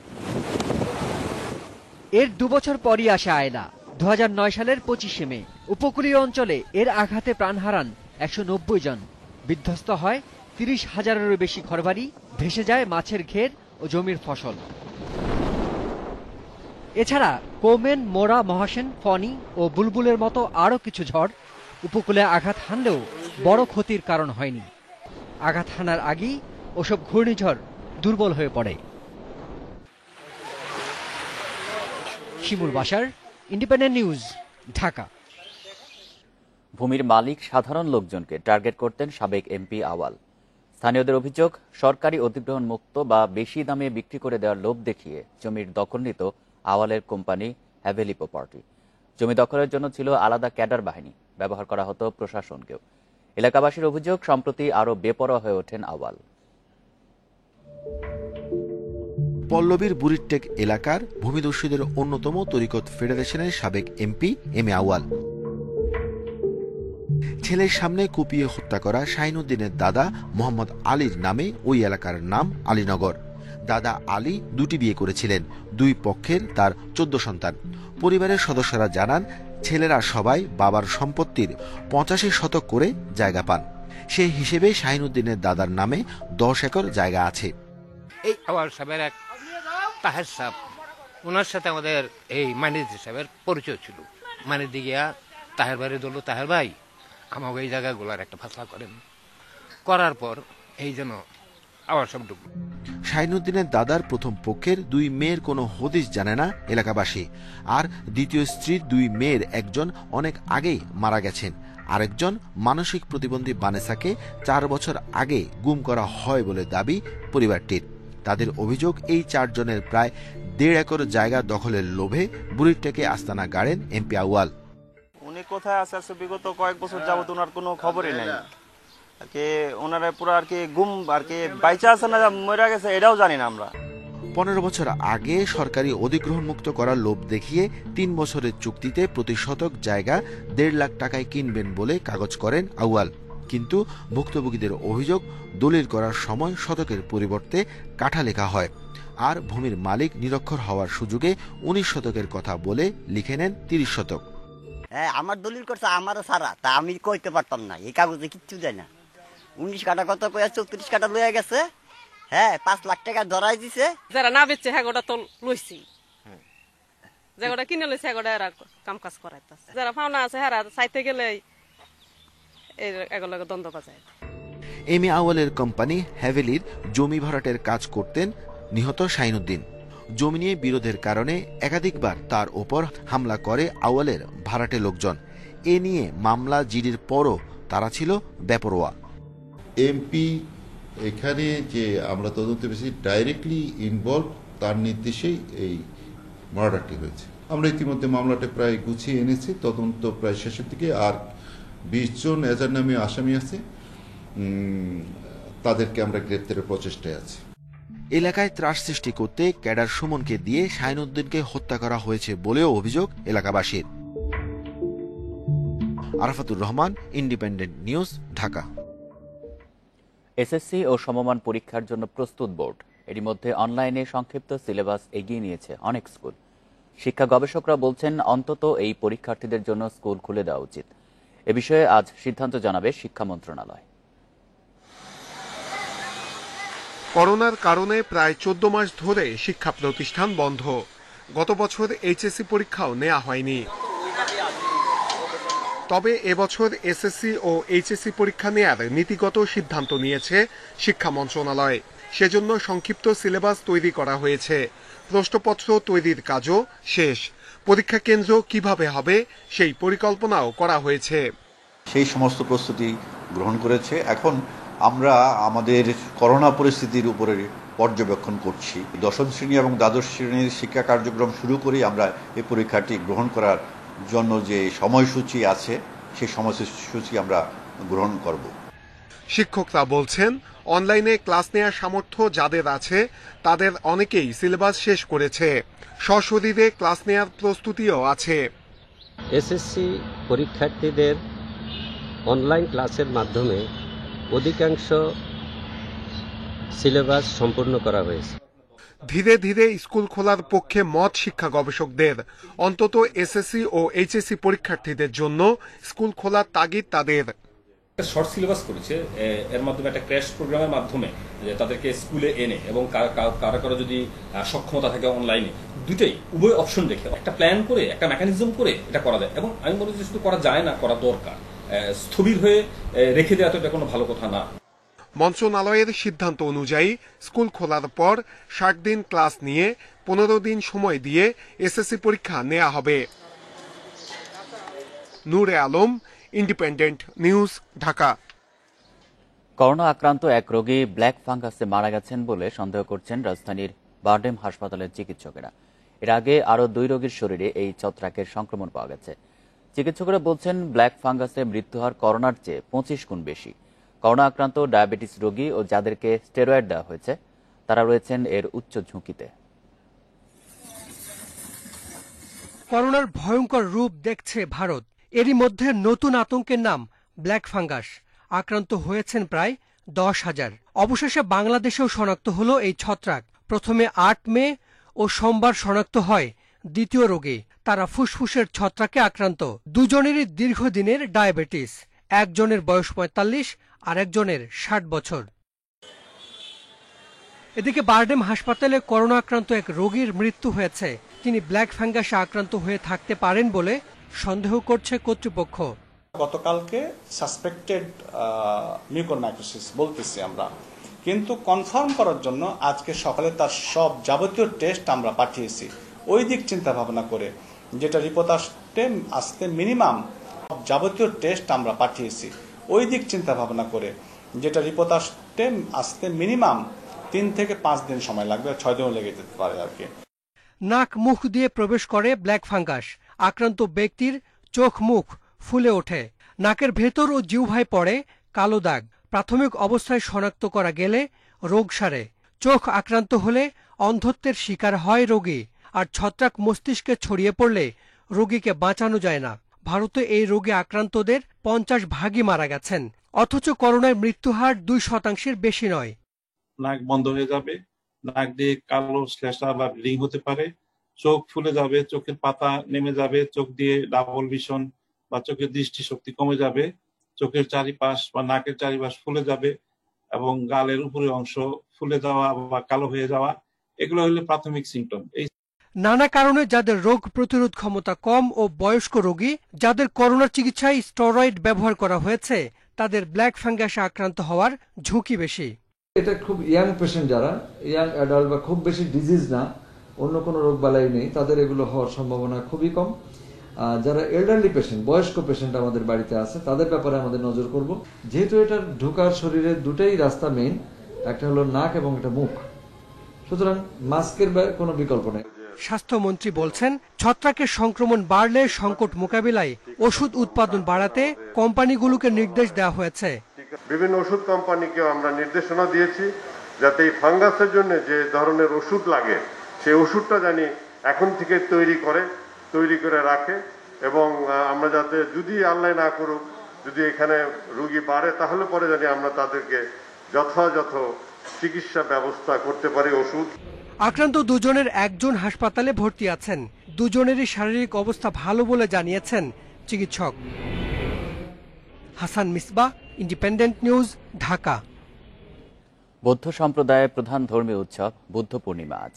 এর 2 বছর পরই আসে আয়লা। 2009 সালের 25 মে উপকূলীয় অঞ্চলে এর আঘাতে প্রাণ হারান 190 জন, বিধ্বস্ত হয় 30,000-এরও বেশি ঘরবাড়ি, ভেসে যায় মাছের ঘের ও জমির ফসল। এছাড়া কোমেন, মোরা, মহাসেন, ফনি ও বুলবুলের মতো আরও কিছু ঝড় উপকূলে আঘাত হানলেও বড় ক্ষতির কারণ হয়নি। আঘাত হানার আগেই ওসব ঘূর্ণিঝড় দুর্বল হয়ে পড়ে। শিমুল বাশার, ইন্ডিপেন্ডেন্ট নিউজ, ঢাকা। ভূমির মালিক সাধারণ লোকজনকে টার্গেট করতেন সাবেক এমপি আওয়াল। স্থানীয়দের অভিযোগ, সরকারি অধিগ্রহণ মুক্ত বা বেশি দামে বিক্রি করে দেওয়ার লোভ দেখিয়ে জমির দখল নিত আওয়ালের কোম্পানি হ্যাভেলি প্রপার্টি। জমি দখলের জন্য ছিল আলাদা ক্যাডার বাহিনী, ব্যবহার করা হতো প্রশাসনকেও। এলাকাবাসীর অভিযোগ, সম্প্রতি আরও বেপরোয়া হয়ে ওঠেন আওয়াল। পল্লবীর বুড়িরটেক এলাকার ভূমিদস্যুদের অন্যতম তরিকত ফেডারেশনের সাবেক এমপি এম এ আওয়াল। ছেলের সামনে কুপিয়ে হত্যা করা শাহিনুদ্দিনের দাদা মোহাম্মদ আলীর নামে ওই এলাকার নাম আলীনগর। দাদা আলী 2টি বিয়ে করেছিলেন, 2 পক্ষের তার 14 সন্তান। পরিবারের সদস্যরা জানান, ছেলেরা সবাই বাবার সম্পত্তির 85 শতক করে জায়গা পান। সেই হিসেবে শাহিনুদ্দিনের দাদার নামে 10 একর জায়গা আছে। এই আওয়াল সাহেবের এক তাহের সাহেব, ওনার সাথে আমাদের এই মানিদি সাহেবের পরিচয় ছিল। মানিদি গিয়া তাহের বাড়ি দল, তাহের ভাই আমাকে এই জায়গাগুলার একটা ফাসলা করেন, করার পর এই জন্য আওয়াল সাহেব ঢুকল। শাহিনুদ্দিনের দাদার প্রথম পক্ষের 2 মেয়ের কোনো হদিস জানে না এলাকাবাসী। আর দ্বিতীয় স্ত্রীর 2 মেয়ের একজন অনেক আগেই মারা গেছেন, আরেকজন মানসিক প্রতিবন্ধী বানেসাকে 4 বছর আগে গুম করা হয় বলে দাবি পরিবারটির। তাদের অভিযোগ, এই 4 জনের প্রায় 1.5 একর জায়গা দখলের লোভে বুড়িরটেকে আস্তানা গাড়েন এমপি আওয়াল। উনি কোথায় আছে বিগত কয়েক বছর যাবত ওনার কোনো খবরই নেই। আর কি ওনারা পুরো আর কি গুম, আর কি বাইচা আছে না মরে গেছে এটাও জানি না আমরা। 15 বছর আগে সরকারি অধিগ্রহণ মুক্ত করার লোভ দেখিয়ে 3 বছরের চুক্তিতে প্রতি শতক জায়গা 1.5 লাখ টাকায় কিনবেন বলে কাগজ করেন আউয়াল। কিন্তু ভুক্তভোগীদের অভিযোগ, দলিল করার সময় শতকের পরিবর্তে কাঠা লেখা হয়। আর ভূমির মালিক নিরক্ষর হওয়ার সুযোগে 19 শতকের কথা বলে লিখে নেন 30 শতক। হ্যাঁ, আমার দলিল করছে আমারও সারা, তা আমি কইতে পারতাম না, এই কাগজে কিচ্ছু যায় না। 19 কাটা কত কয়ে 34 কাটা লইয়া গেছে। হ্যাঁ, 5 লাখ টাকা ধরাই দিছে। যারা না বেচছে হ্যাঁ গোটা তো লইছি, যে গোটা কিনে লইছে গোটা এরা কাম কাজ করাইতেছে। যারা ফাওনা আছে হ্যাঁ চাইতে গেলে এগুলোকে দ্বন্দ্ব বাজায়। এম এ আওয়ালের কোম্পানি হ্যাভেলির জমি ভরাটের কাজ করতেন নিহত শাহিনুদ্দিন। জমি নিয়ে বিরোধের কারণে একাধিকবার তার ওপর হামলা করে আওয়ালের ভাড়াটে লোকজন। এ নিয়ে মামলা জিডির পরও তারা ছিল বেপরোয়া। এমপি এখানে যে আমরা তদন্তে বেশি ডাইরেক্টলি ইনভলভ তার নির্দেশেই এই মার্ডারটি হয়েছে। আমরা ইতিমধ্যে মামলাটা প্রায় গুছিয়ে এনেছি, তদন্ত প্রায় শেষের দিকে। আর 20 জন এজাহারনামী আসামি আছে, তাদেরকে আমরা গ্রেপ্তারের প্রচেষ্টায় আছি। এলাকায় ত্রাস সৃষ্টি করতে ক্যাডার সুমনকে দিয়ে শাহিনুদ্দিনকে হত্যা করা হয়েছে বলেও অভিযোগ এলাকাবাসীর। Arafatur Rahman, Independent News, Dhaka. SSC ও সমমান পরীক্ষার জন্য প্রস্তুত বোর্ড। এরই মধ্যে অনলাইনে সংক্ষিপ্ত সিলেবাস এগিয়ে নিয়েছে অনেক স্কুল। শিক্ষা গবেষকরা বলছেন অন্তত এই পরীক্ষার্থীদের জন্য স্কুল খুলে দেওয়া উচিত। এ বিষয়ে আজ সিদ্ধান্ত জানাবে শিক্ষা মন্ত্রণালয়। করোনার কারণে প্রায় 14 মাস ধরে শিক্ষা প্রতিষ্ঠান বন্ধ। গত বছর এইচএসসি পরীক্ষাও নেওয়া হয়নি। তবে এবছর এসএসসি ও এইচএসসি পরীক্ষা নেয়ার নীতিগত সিদ্ধান্ত নিয়েছে শিক্ষা মন্ত্রণালয়। সেজন্য সংক্ষিপ্ত সিলেবাস তৈরি করা হয়েছে। প্রশ্নপত্র তৈরির কাজও শেষ। পরীক্ষা কেন্দ্র কিভাবে হবে সেই পরিকল্পনাও করা হয়েছে। সেই সমস্ত প্রস্তুতি গ্রহণ করেছে। এখন আমরা আমাদের করোনা পরিস্থিতির উপরে পর্যবেক্ষণ করছি। দশম শ্রেণী এবং দ্বাদশ শ্রেণীর শিক্ষা কার্যক্রম শুরু করেই আমরা এই পরীক্ষাটি গ্রহণ করার জন্য যে সময়সূচি আছে সেই সময়সূচি আমরা গ্রহণ করব। শিক্ষকরা বলছেন অনলাইনে ক্লাস নেওয়ার সামর্থ্য যাদের আছে তাদের অনেকেই সিলেবাস শেষ করেছে। সশরীরে ক্লাস নেওয়ার প্রস্তুতিও আছে। এসএসসি পরীক্ষার্থীদের অনলাইন ক্লাসের মাধ্যমে অধিকাংশ সিলেবাস সম্পূর্ণ করা হয়েছে। ধীরে ধীরে স্কুল খোলার পক্ষে মত শিক্ষা গবেষকদের। অন্তত এসএসসি ও এইচএসসি পরীক্ষার্থীদের জন্য স্কুল খোলার তাগিদ তাদের। একটা শর্ট সিলেবাস করেছে, এর মাধ্যমে একটা ক্র্যাশ প্রোগ্রামের মাধ্যমে তাদেরকে স্কুলে এনে এবং কারো যদি সক্ষমতা থাকে অনলাইনে, দুটোই উভয় অপশন রেখে একটা প্ল্যান করে একটা মেকানিজম করে এটা করা যায়। এবং আমি মনে করি শুধু করা যায় না, করা দরকার। স্থবির হয়ে রেখে দেওয়া তো এটা কোনো ভালো কথা না। মন্ত্রণালয়ের সিদ্ধান্ত অনুযায়ী স্কুল খোলার পর 60 দিন ক্লাস নিয়ে 15 দিন সময় দিয়ে এসএসসি পরীক্ষা নেওয়া হবে। Nure Alam, Independent News, Dhaka. Corona আক্রান্ত এক রোগী ব্ল্যাক ফাঙ্গাসে মারা গেছেন বলে সন্দেহ করছেন রাজধানীর বারডেম হাসপাতালের চিকিৎসকেরা। এর আগে আরও 2 রোগীর শরীরে এই ছত্রাকের সংক্রমণ পাওয়া গেছে। চিকিৎসকেরা বলছেন ব্ল্যাক ফাঙ্গাসে মৃত্যু হার করোনার চেয়ে 25 গুণ বেশি। করোনা আক্রান্ত ডায়াবেটিস রোগী ও যাদেরকে স্টেরয়েড দেওয়া হয়েছে তারা রয়েছেন এর উচ্চ ঝুঁকিতে। করোনার ভয়ঙ্কর রূপ দেখছে ভারত। এরই মধ্যে নতুন আতঙ্কের নাম ব্ল্যাক ফাঙ্গাস। আক্রান্ত হয়েছেন প্রায় 10,000। অবশেষে বাংলাদেশেও শনাক্ত হলো এই ছত্রাক। প্রথমে 8 মে ও সোমবার শনাক্ত হয় দ্বিতীয় রোগী। তারা ফুসফুসের ছত্রাকে আক্রান্ত। দুজনেরই দীর্ঘদিনের ডায়াবেটিস। একজনের বয়স 45 আর একজনের 60 বছর। এদিকে বারডেম হাসপাতালে করোনা আক্রান্ত এক রোগীর মৃত্যু হয়েছে। তিনি ব্ল্যাক ফাঙ্গাসে আক্রান্ত হয়ে থাকতে পারেন বলে সন্দেহ করছে কর্তৃপক্ষ। গতকালকে সাসপেক্টেড মিউকরমাইকোসিস বলতেছি আমরা, কিন্তু কনফার্ম করার জন্য আজকে সকালে তার সব যাবতীয় টেস্ট আমরা পাঠিয়েছি। ওই দিক চিন্তা ভাবনা করে যেটা রিপোর্ট আসতে মিনিমাম যাবতীয় টেস্ট আমরা পাঠিয়েছি। ওই দিক চিন্তা ভাবনা করে যেটা রিপোর্ট আসতে মিনিমাম 3 থেকে 5 দিন সময় লাগবে, 6 দিনও লেগে যেতে পারে আর কি। নাক মুখ দিয়ে প্রবেশ করে ব্ল্যাক ফাঙ্গাস। আক্রান্ত ব্যক্তির চোখ মুখ ফুলে ওঠে। নাকের ভেতর ও জিহ্বায় পড়ে কালো দাগ। প্রাথমিক অবস্থায় শনাক্ত করা গেলে রোগ সারে। চোখ আক্রান্ত হলে অন্ধত্বের শিকার হয় রোগী। আর ছত্রাক মস্তিষ্কে ছড়িয়ে পড়লে রোগীকে বাঁচানো যায় না। ভারতে এই রোগে আক্রান্তদের 50 ভাগই মারা গেছেন। অথচ করোনায় মৃত্যুহার 2% বেশি নয়। নাক বন্ধ হয়ে যাবে, নাক দিয়ে কালো শ্লেষা বা ব্লিডিং হতে পারে, চোখ ফুলে যাবে, চোখের পাতা নেমে যাবে, চোখ দিয়ে ডাবল ভিশন বা চোখের দৃষ্টিশক্তি কমে যাবে, চোখের চারিপাশ বা নাকের চারিপাশ ফুলে যাবে এবং গালের উপরের অংশ ফুলে যাওয়া বা কালো হয়ে যাওয়া, এগুলো হলো প্রাথমিক সিমটম। নানা কারণে যাদের রোগ প্রতিরোধ ক্ষমতা কম ও বয়স্ক রোগী, যাদের করোনার চিকিৎসায় স্টেরয়েড ব্যবহার করা হয়েছে, তাদের ব্ল্যাক ফাঙ্গাসে আক্রান্ত হওয়ার ঝুঁকি বেশি। এটা খুব ইয়াং পেশেন্ট, যারা ইয়াং অ্যাডাল্ট বা খুব বেশি ডিজিজ না, অন্য কোনো রোগ বালাই নেই, তাদের এগুলো হওয়ার সম্ভাবনা খুবই কম। যারা এল্ডারলি পেশেন্ট, বয়স্ক পেশেন্ট আমাদের বাড়িতে আছে, তাদের ব্যাপারে আমাদের নজর করব। যেহেতু এটা ঢোকার শরীরের দুটাই রাস্তা মেইন, একটা হলো নাক এবং একটা মুখ, সুতরাং মাস্কের কোনো বিকল্প নেই। স্বাস্থ্যমন্ত্রী বলছেন, ছত্রাকের সংক্রমণ বাড়লে সংকট মোকাবিলায় ওষুধ উৎপাদন বাড়াতে কোম্পানিগুলোকে নির্দেশ দেওয়া হয়েছে। বিভিন্ন ওষুধ কোম্পানিকেও আমরা নির্দেশনা দিয়েছি যাতে এই ফাঙ্গাসের জন্য যে ধরনের ওষুধ লাগে সেই ওষুধটা জানি এখন থেকে তৈরি করে রাখে, এবং আমরা যাতে যদি আল্লাহ না করুক যদি এখানে রোগী বাড়ে তাহলে পরে জানি আমরা তাদেরকে যথাযথ চিকিৎসা ব্যবস্থা করতে পারি। ওষুধ আক্রান্ত দুজনের একজন হাসপাতালে ভর্তি আছেন। দুজনেরই শারীরিক অবস্থা ভালো বলে জানিয়েছেন চিকিৎসক। Hasan Misbah, independent News, Dhaka. বৌদ্ধ সম্প্রদায়ের প্রধান ধর্মীয় উৎসব বুদ্ধ পূর্ণিমা আজ।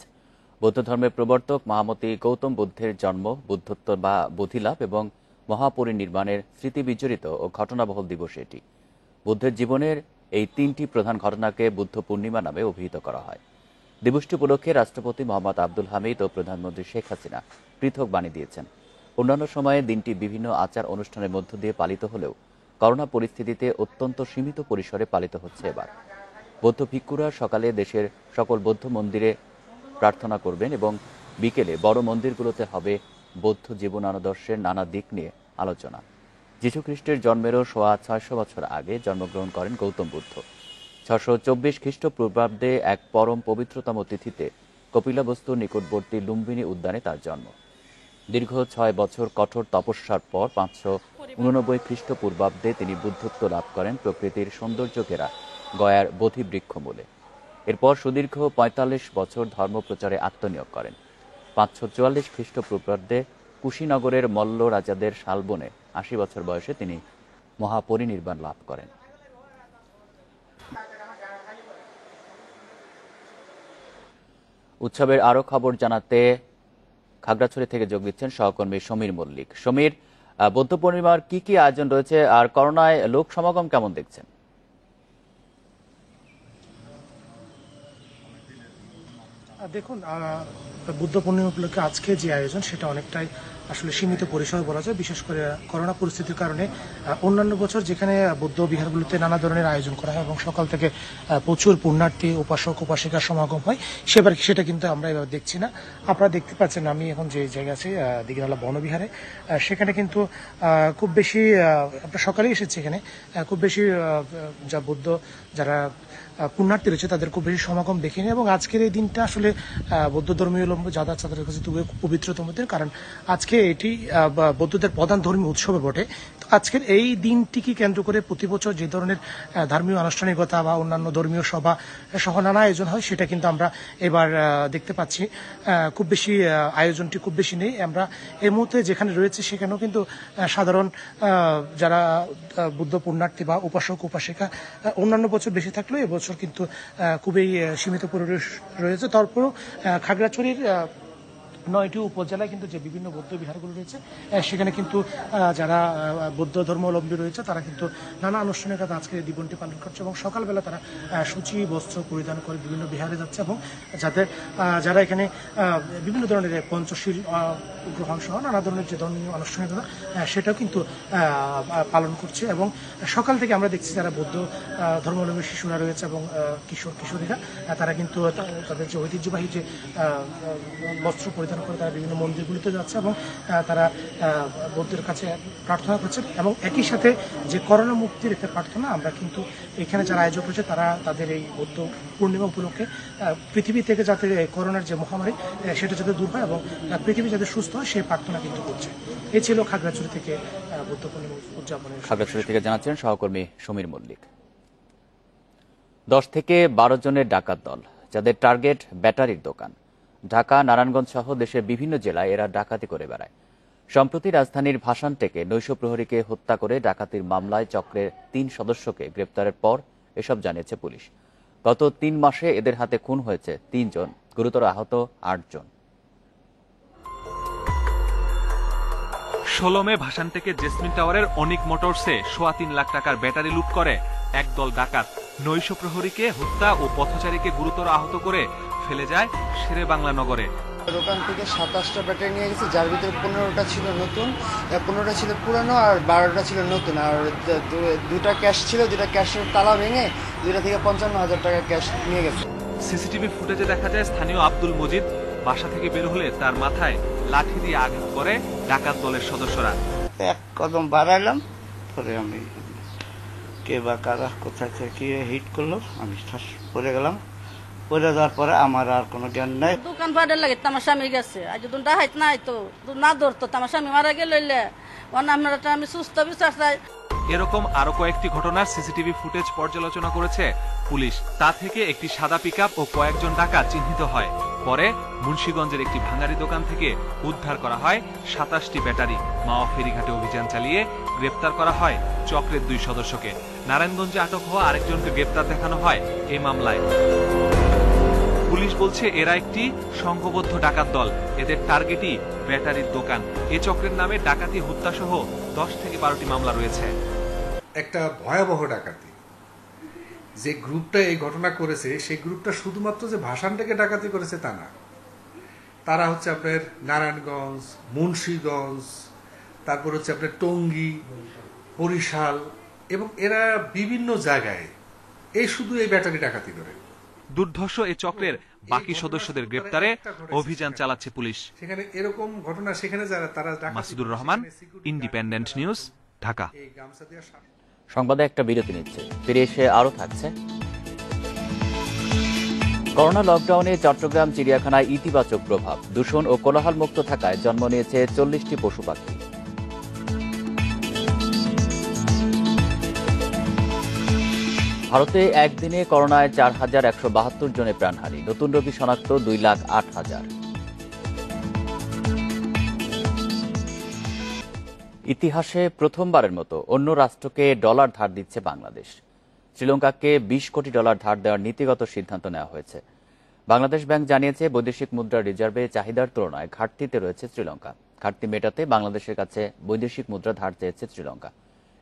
বৌদ্ধ ধর্মের প্রবর্তক মহামতি গৌতম বুদ্ধের জন্ম, বুদ্ধত্ব বা বোধিলাভ এবং মহাপরিনির্বাণের স্মৃতি বিজড়িত ও ঘটনাবহুল দিবস এটি। বুদ্ধের জীবনের এই তিনটি প্রধান ঘটনাকে বুদ্ধ পূর্ণিমা নামে অভিহিত করা হয়। দিবসটি উপলক্ষে রাষ্ট্রপতি মোহাম্মদ আব্দুল হামিদ ও প্রধানমন্ত্রী শেখ হাসিনা পৃথক বাণী দিয়েছেন। অন্যান্য সময়ে দিনটি বিভিন্ন আচার অনুষ্ঠানের মধ্য দিয়ে পালিত হলেও করোনা পরিস্থিতিতে অত্যন্ত সীমিত পরিসরে পালিত হচ্ছে এবার। বৌদ্ধ ভিক্ষুরা সকালে দেশের সকল বৌদ্ধ মন্দিরে প্রার্থনা করবেন এবং বিকেলে বড় মন্দিরগুলোতে হবে বৌদ্ধ জীবনাদর্শের নানা দিক নিয়ে আলোচনা। যীশুখ্রিস্টের জন্মেরও ৬৫০ বছর আগে জন্মগ্রহণ করেন গৌতম বুদ্ধ। ৬২৪ খ্রিস্টপূর্বাব্দে এক পরম পবিত্রতম তিথিতে কপিলাবস্তুর নিকটবর্তী লুম্বিনী উদ্যানে তার জন্ম। দীর্ঘ ৬ বছর কঠোর তপস্যার পর ৫৮৯ খ্রিস্টপূর্বাব্দে তিনি বুদ্ধত্ব লাভ করেন প্রকৃতির সৌন্দর্য ঘেরা গয়ার বোধি বৃক্ষমূলে। এরপর সুদীর্ঘ ৪৫ বছর ধর্মপ্রচারে আত্মনিয়োগ করেন। ৫৪৪ খ্রিস্টপূর্বাব্দে কুশীনগরের মল্ল রাজাদের শালবনে ৮০ বছর বয়সে তিনি মহাপরিনির্বাণ লাভ করেন। উৎসবের আরো খবর জানাতে খাগড়াছড়ি থেকে যোগ দিচ্ছেন সহকর্মী সমীর মল্লিক। সমীর, বৌদ্ধ পূর্ণিমার কি কি আয়োজন রয়েছে আর করোনায় লোক সমাগম কেমন দেখছেন? দেখুন, বুদ্ধ পূর্ণিমা উপলক্ষে আজকে যে আয়োজন সেটা অনেকটাই আসলে সীমিত পরিসরে বলা যায়। বিশেষ করে করোনা পরিস্থিতির কারণে অন্যান্য বছর যেখানে বৌদ্ধ বিহারগুলোতে নানা ধরনের আয়োজন করা হয় এবং সকাল থেকে প্রচুর পুণ্যার্থী উপাসক উপাসিকার সমাগম হয়, সেটা কিন্তু আমরা এবার দেখছি না। আপনারা দেখতে পাচ্ছেন আমি এখন যে জায়গা আছে দিঘিনালা বনবিহারে, সেখানে কিন্তু খুব বেশি আমরা সকালেই এসেছি, এখানে খুব বেশি যা বৌদ্ধ যারা পুণ্যার্থী রয়েছে তাদের খুব বেশি সমাগম দেখিনি। এবং আজকের এই দিনটা আসলে বৌদ্ধ ধর্মীয় যাতায়াত তাদের কাছে খুবই পবিত্রতম দিন, কারণ আজকে এটি বৌদ্ধদের প্রধান ধর্মীয় উৎসবে বটে। তো আজকের এই দিনটিকে কেন্দ্র করে প্রতি বছর যে ধরনের ধর্মীয় আনুষ্ঠানিকতা বা অন্যান্য ধর্মীয় সভা সহ নানা আয়োজন হয় সেটা কিন্তু আমরা এবার দেখতে পাচ্ছি খুব বেশি আয়োজনটি খুব বেশি নেই। আমরা এই মুহূর্তে যেখানে রয়েছে সেখানেও কিন্তু সাধারণ যারা বুদ্ধ পুণ্যার্থী বা উপাসক উপাসিকা অন্যান্য বছর বেশি থাকলেও এবছর কিন্তু খুবই সীমিত পরিবেশ রয়েছে। তারপরেও খাগড়াছড়ির 9টি উপজেলায় কিন্তু যে বিভিন্ন বৌদ্ধ বিহারগুলো রয়েছে সেখানে কিন্তু যারা বৌদ্ধ ধর্মাবলম্বী রয়েছে তারা কিন্তু নানা আনুষ্ঠানিকতা আজকে দিবসটি পালন করছে এবং সকালবেলা তারা সূচি বস্ত্র পরিধান করে বিভিন্ন বিহারে যাচ্ছে এবং যারা এখানে বিভিন্ন ধরনের পঞ্চশীল গ্রহণ সহ নানা ধরনের যে ধর্মীয় আনুষ্ঠানিকতা সেটাও কিন্তু পালন করছে। এবং সকাল থেকে আমরা দেখছি যারা বৌদ্ধ ধর্মাবলম্বী শিশুরা রয়েছে এবং কিশোরীরা তারা কিন্তু তাদের যে ঐতিহ্যবাহী যে বস্ত্র পরিধান করে তারা বিভিন্ন মন্দিরগুলিতে যাচ্ছে এবং তারা বৌদ্ধের কাছে প্রার্থনা করছে। এবং একই সাথে যে করোনা মুক্তির একটা প্রার্থনা আমরা কিন্তু এখানে যারা আয়োজক রয়েছে তারা তাদের এই বৌদ্ধ পূর্ণিমা উপলক্ষে পৃথিবী থেকে যাতে করোনার যে মহামারী সেটা যাতে দূর হয় এবং পৃথিবী যাতে সুস্থ হয় সেই প্রার্থনা কিন্তু করছে। এই ছিল খাগড়াছড়ি থেকে বুদ্ধ পূর্ণিমা উদযাপনের। খাগড়াছড়ি থেকে জানাচ্ছেন সহকর্মী সমীর মল্লিক। 10 থেকে 12 জনের ডাকাত দল, যাদের টার্গেট ব্যাটারির দোকান। ঢাকা, নারায়ণগঞ্জ সহ দেশের বিভিন্ন জেলায় এরা ডাকাতি করে বেড়ায়। সম্প্রতি রাজধানীর ভাসানটেকে নৈশ প্রহরীকে হত্যা করে ডাকাতির মামলায় চক্রের 3 সদস্যকে গ্রেপ্তারের পর এসব জানিয়েছে পুলিশ। গত 3 মাসে এদের হাতে খুন হয়েছে 3 জন, গুরুতর আহত 8 জন। 16 মে ভাসানটেকে জেসমিন টাওয়ারের অনিক মোটরসে 3.25 লাখ টাকার ব্যাটারি লুট করে একদল ডাকাত। নৈশ প্রহরীকে হত্যা ও পথচারীকে গুরুতর আহত করে ফেলে যায় শেরে বাংলা নগরে। দোকান থেকে 27টা ব্যাটারি নিয়ে গেছে, যার ভিতরে 15টা ছিল নতুন, 15টা ছিল পুরানো আর 12টা ছিল নতুন। আর 2টা ক্যাশ ছিল, 2টা ক্যাশের তালা ভেঙে 2টা থেকে 55,000 টাকা ক্যাশ নিয়ে গেছে। সিসিটিভি ফুটেজে দেখা যায় স্থানীয় আব্দুল মজিদ বাসা থেকে বের হলে তার মাথায় লাঠি দিয়ে আঘাত করে ডাকাত দলের সদস্যরা। এক কদম বাড়াইলাম, পরে আমি কে বা কারা কোথায় থেকে হিট করলো, আমি পড়ে গেলাম। পড়ে যাওয়ার পরে আমার আর কোনো জ্ঞান নাই। দোকান পাটের লাগে আমার স্বামী গেছে, আজ দুটা হাইত নাই তো না ধরতো আমার স্বামী মারা গেলে আমি সুস্থ বিচার চাই। এরকম আরো কয়েকটি ঘটনার সিসিটিভি ফুটেজ পর্যালোচনা করেছে পুলিশ। তা থেকে একটি সাদা পিকআপ ও কয়েকজন ডাকাত চিহ্নিত হয়। পরে মুন্সিগঞ্জের একটি ভাঙারি দোকান থেকে উদ্ধার করা হয় 27টি ব্যাটারি। মাওয়া ফেরিঘাটে অভিযান চালিয়ে গ্রেপ্তার করা হয় চক্রের 2 সদস্যকে। নারায়ণগঞ্জে আটক হওয়া আরেকজনকে গ্রেপ্তার দেখানো হয় এই মামলায়। পুলিশ বলছে এরা একটি সংঘবদ্ধ ডাকাত দল, এদের টার্গেটই ব্যাটারির দোকান। এ চক্রের নামে ডাকাতি, হত্যা সহ 10 থেকে 12টি মামলা রয়েছে। একটা ভয়াবহ ডাকাতি। যে গ্রুপটা এই ঘটনা করেছে সেই গ্রুপটা শুধুমাত্র যে ভাসানটাকে ডাকাতি করেছে তা না, তারা হচ্ছে আপনার নারায়ণগঞ্জ, মুন্সিগঞ্জ, তারপর হচ্ছে আপনার টঙ্গী, বরিশাল, এবং এরা বিভিন্ন জায়গায় শুধু এই ব্যাটারি ডাকাতি করে। দুর্ধর্ষ এই চক্রের বাকি সদস্যদের গ্রেপ্তারে অভিযান চালাচ্ছে পুলিশ। সেখানে এরকম ঘটনা, সেখানে যারা তারা। Masudur Rahman, Independent News, Dhaka. সংবাদে একটা বিরতি নিচ্ছে, ফিরে এসে আরো থাকছে। করোনা লকডাউনে চট্টগ্রাম চিড়িয়াখানায় ইতিবাচক প্রভাব। দূষণ ও কোলাহল মুক্ত থাকায় জন্ম নিয়েছে 40টি পশু পাখি। ভারতে একদিনে করোনায় 4172 জনের প্রাণহানি। নতুন রোগী শনাক্ত 2,08,000। ইতিহাসে প্রথমবারের মতো অন্য রাষ্ট্রকে ডলার ধার দিচ্ছে বাংলাদেশ। শ্রীলঙ্কাকে 20 কোটি ডলার ধার দেওয়ার নীতিগত সিদ্ধান্ত নেওয়া হয়েছে। বাংলাদেশ ব্যাংক জানিয়েছে, বৈদেশিক মুদ্রা রিজার্ভে চাহিদার তুলনায় ঘাটতিতে রয়েছে শ্রীলঙ্কা। ঘাটতি মেটাতে বাংলাদেশের কাছে বৈদেশিক মুদ্রা ধার চেয়েছে শ্রীলঙ্কা।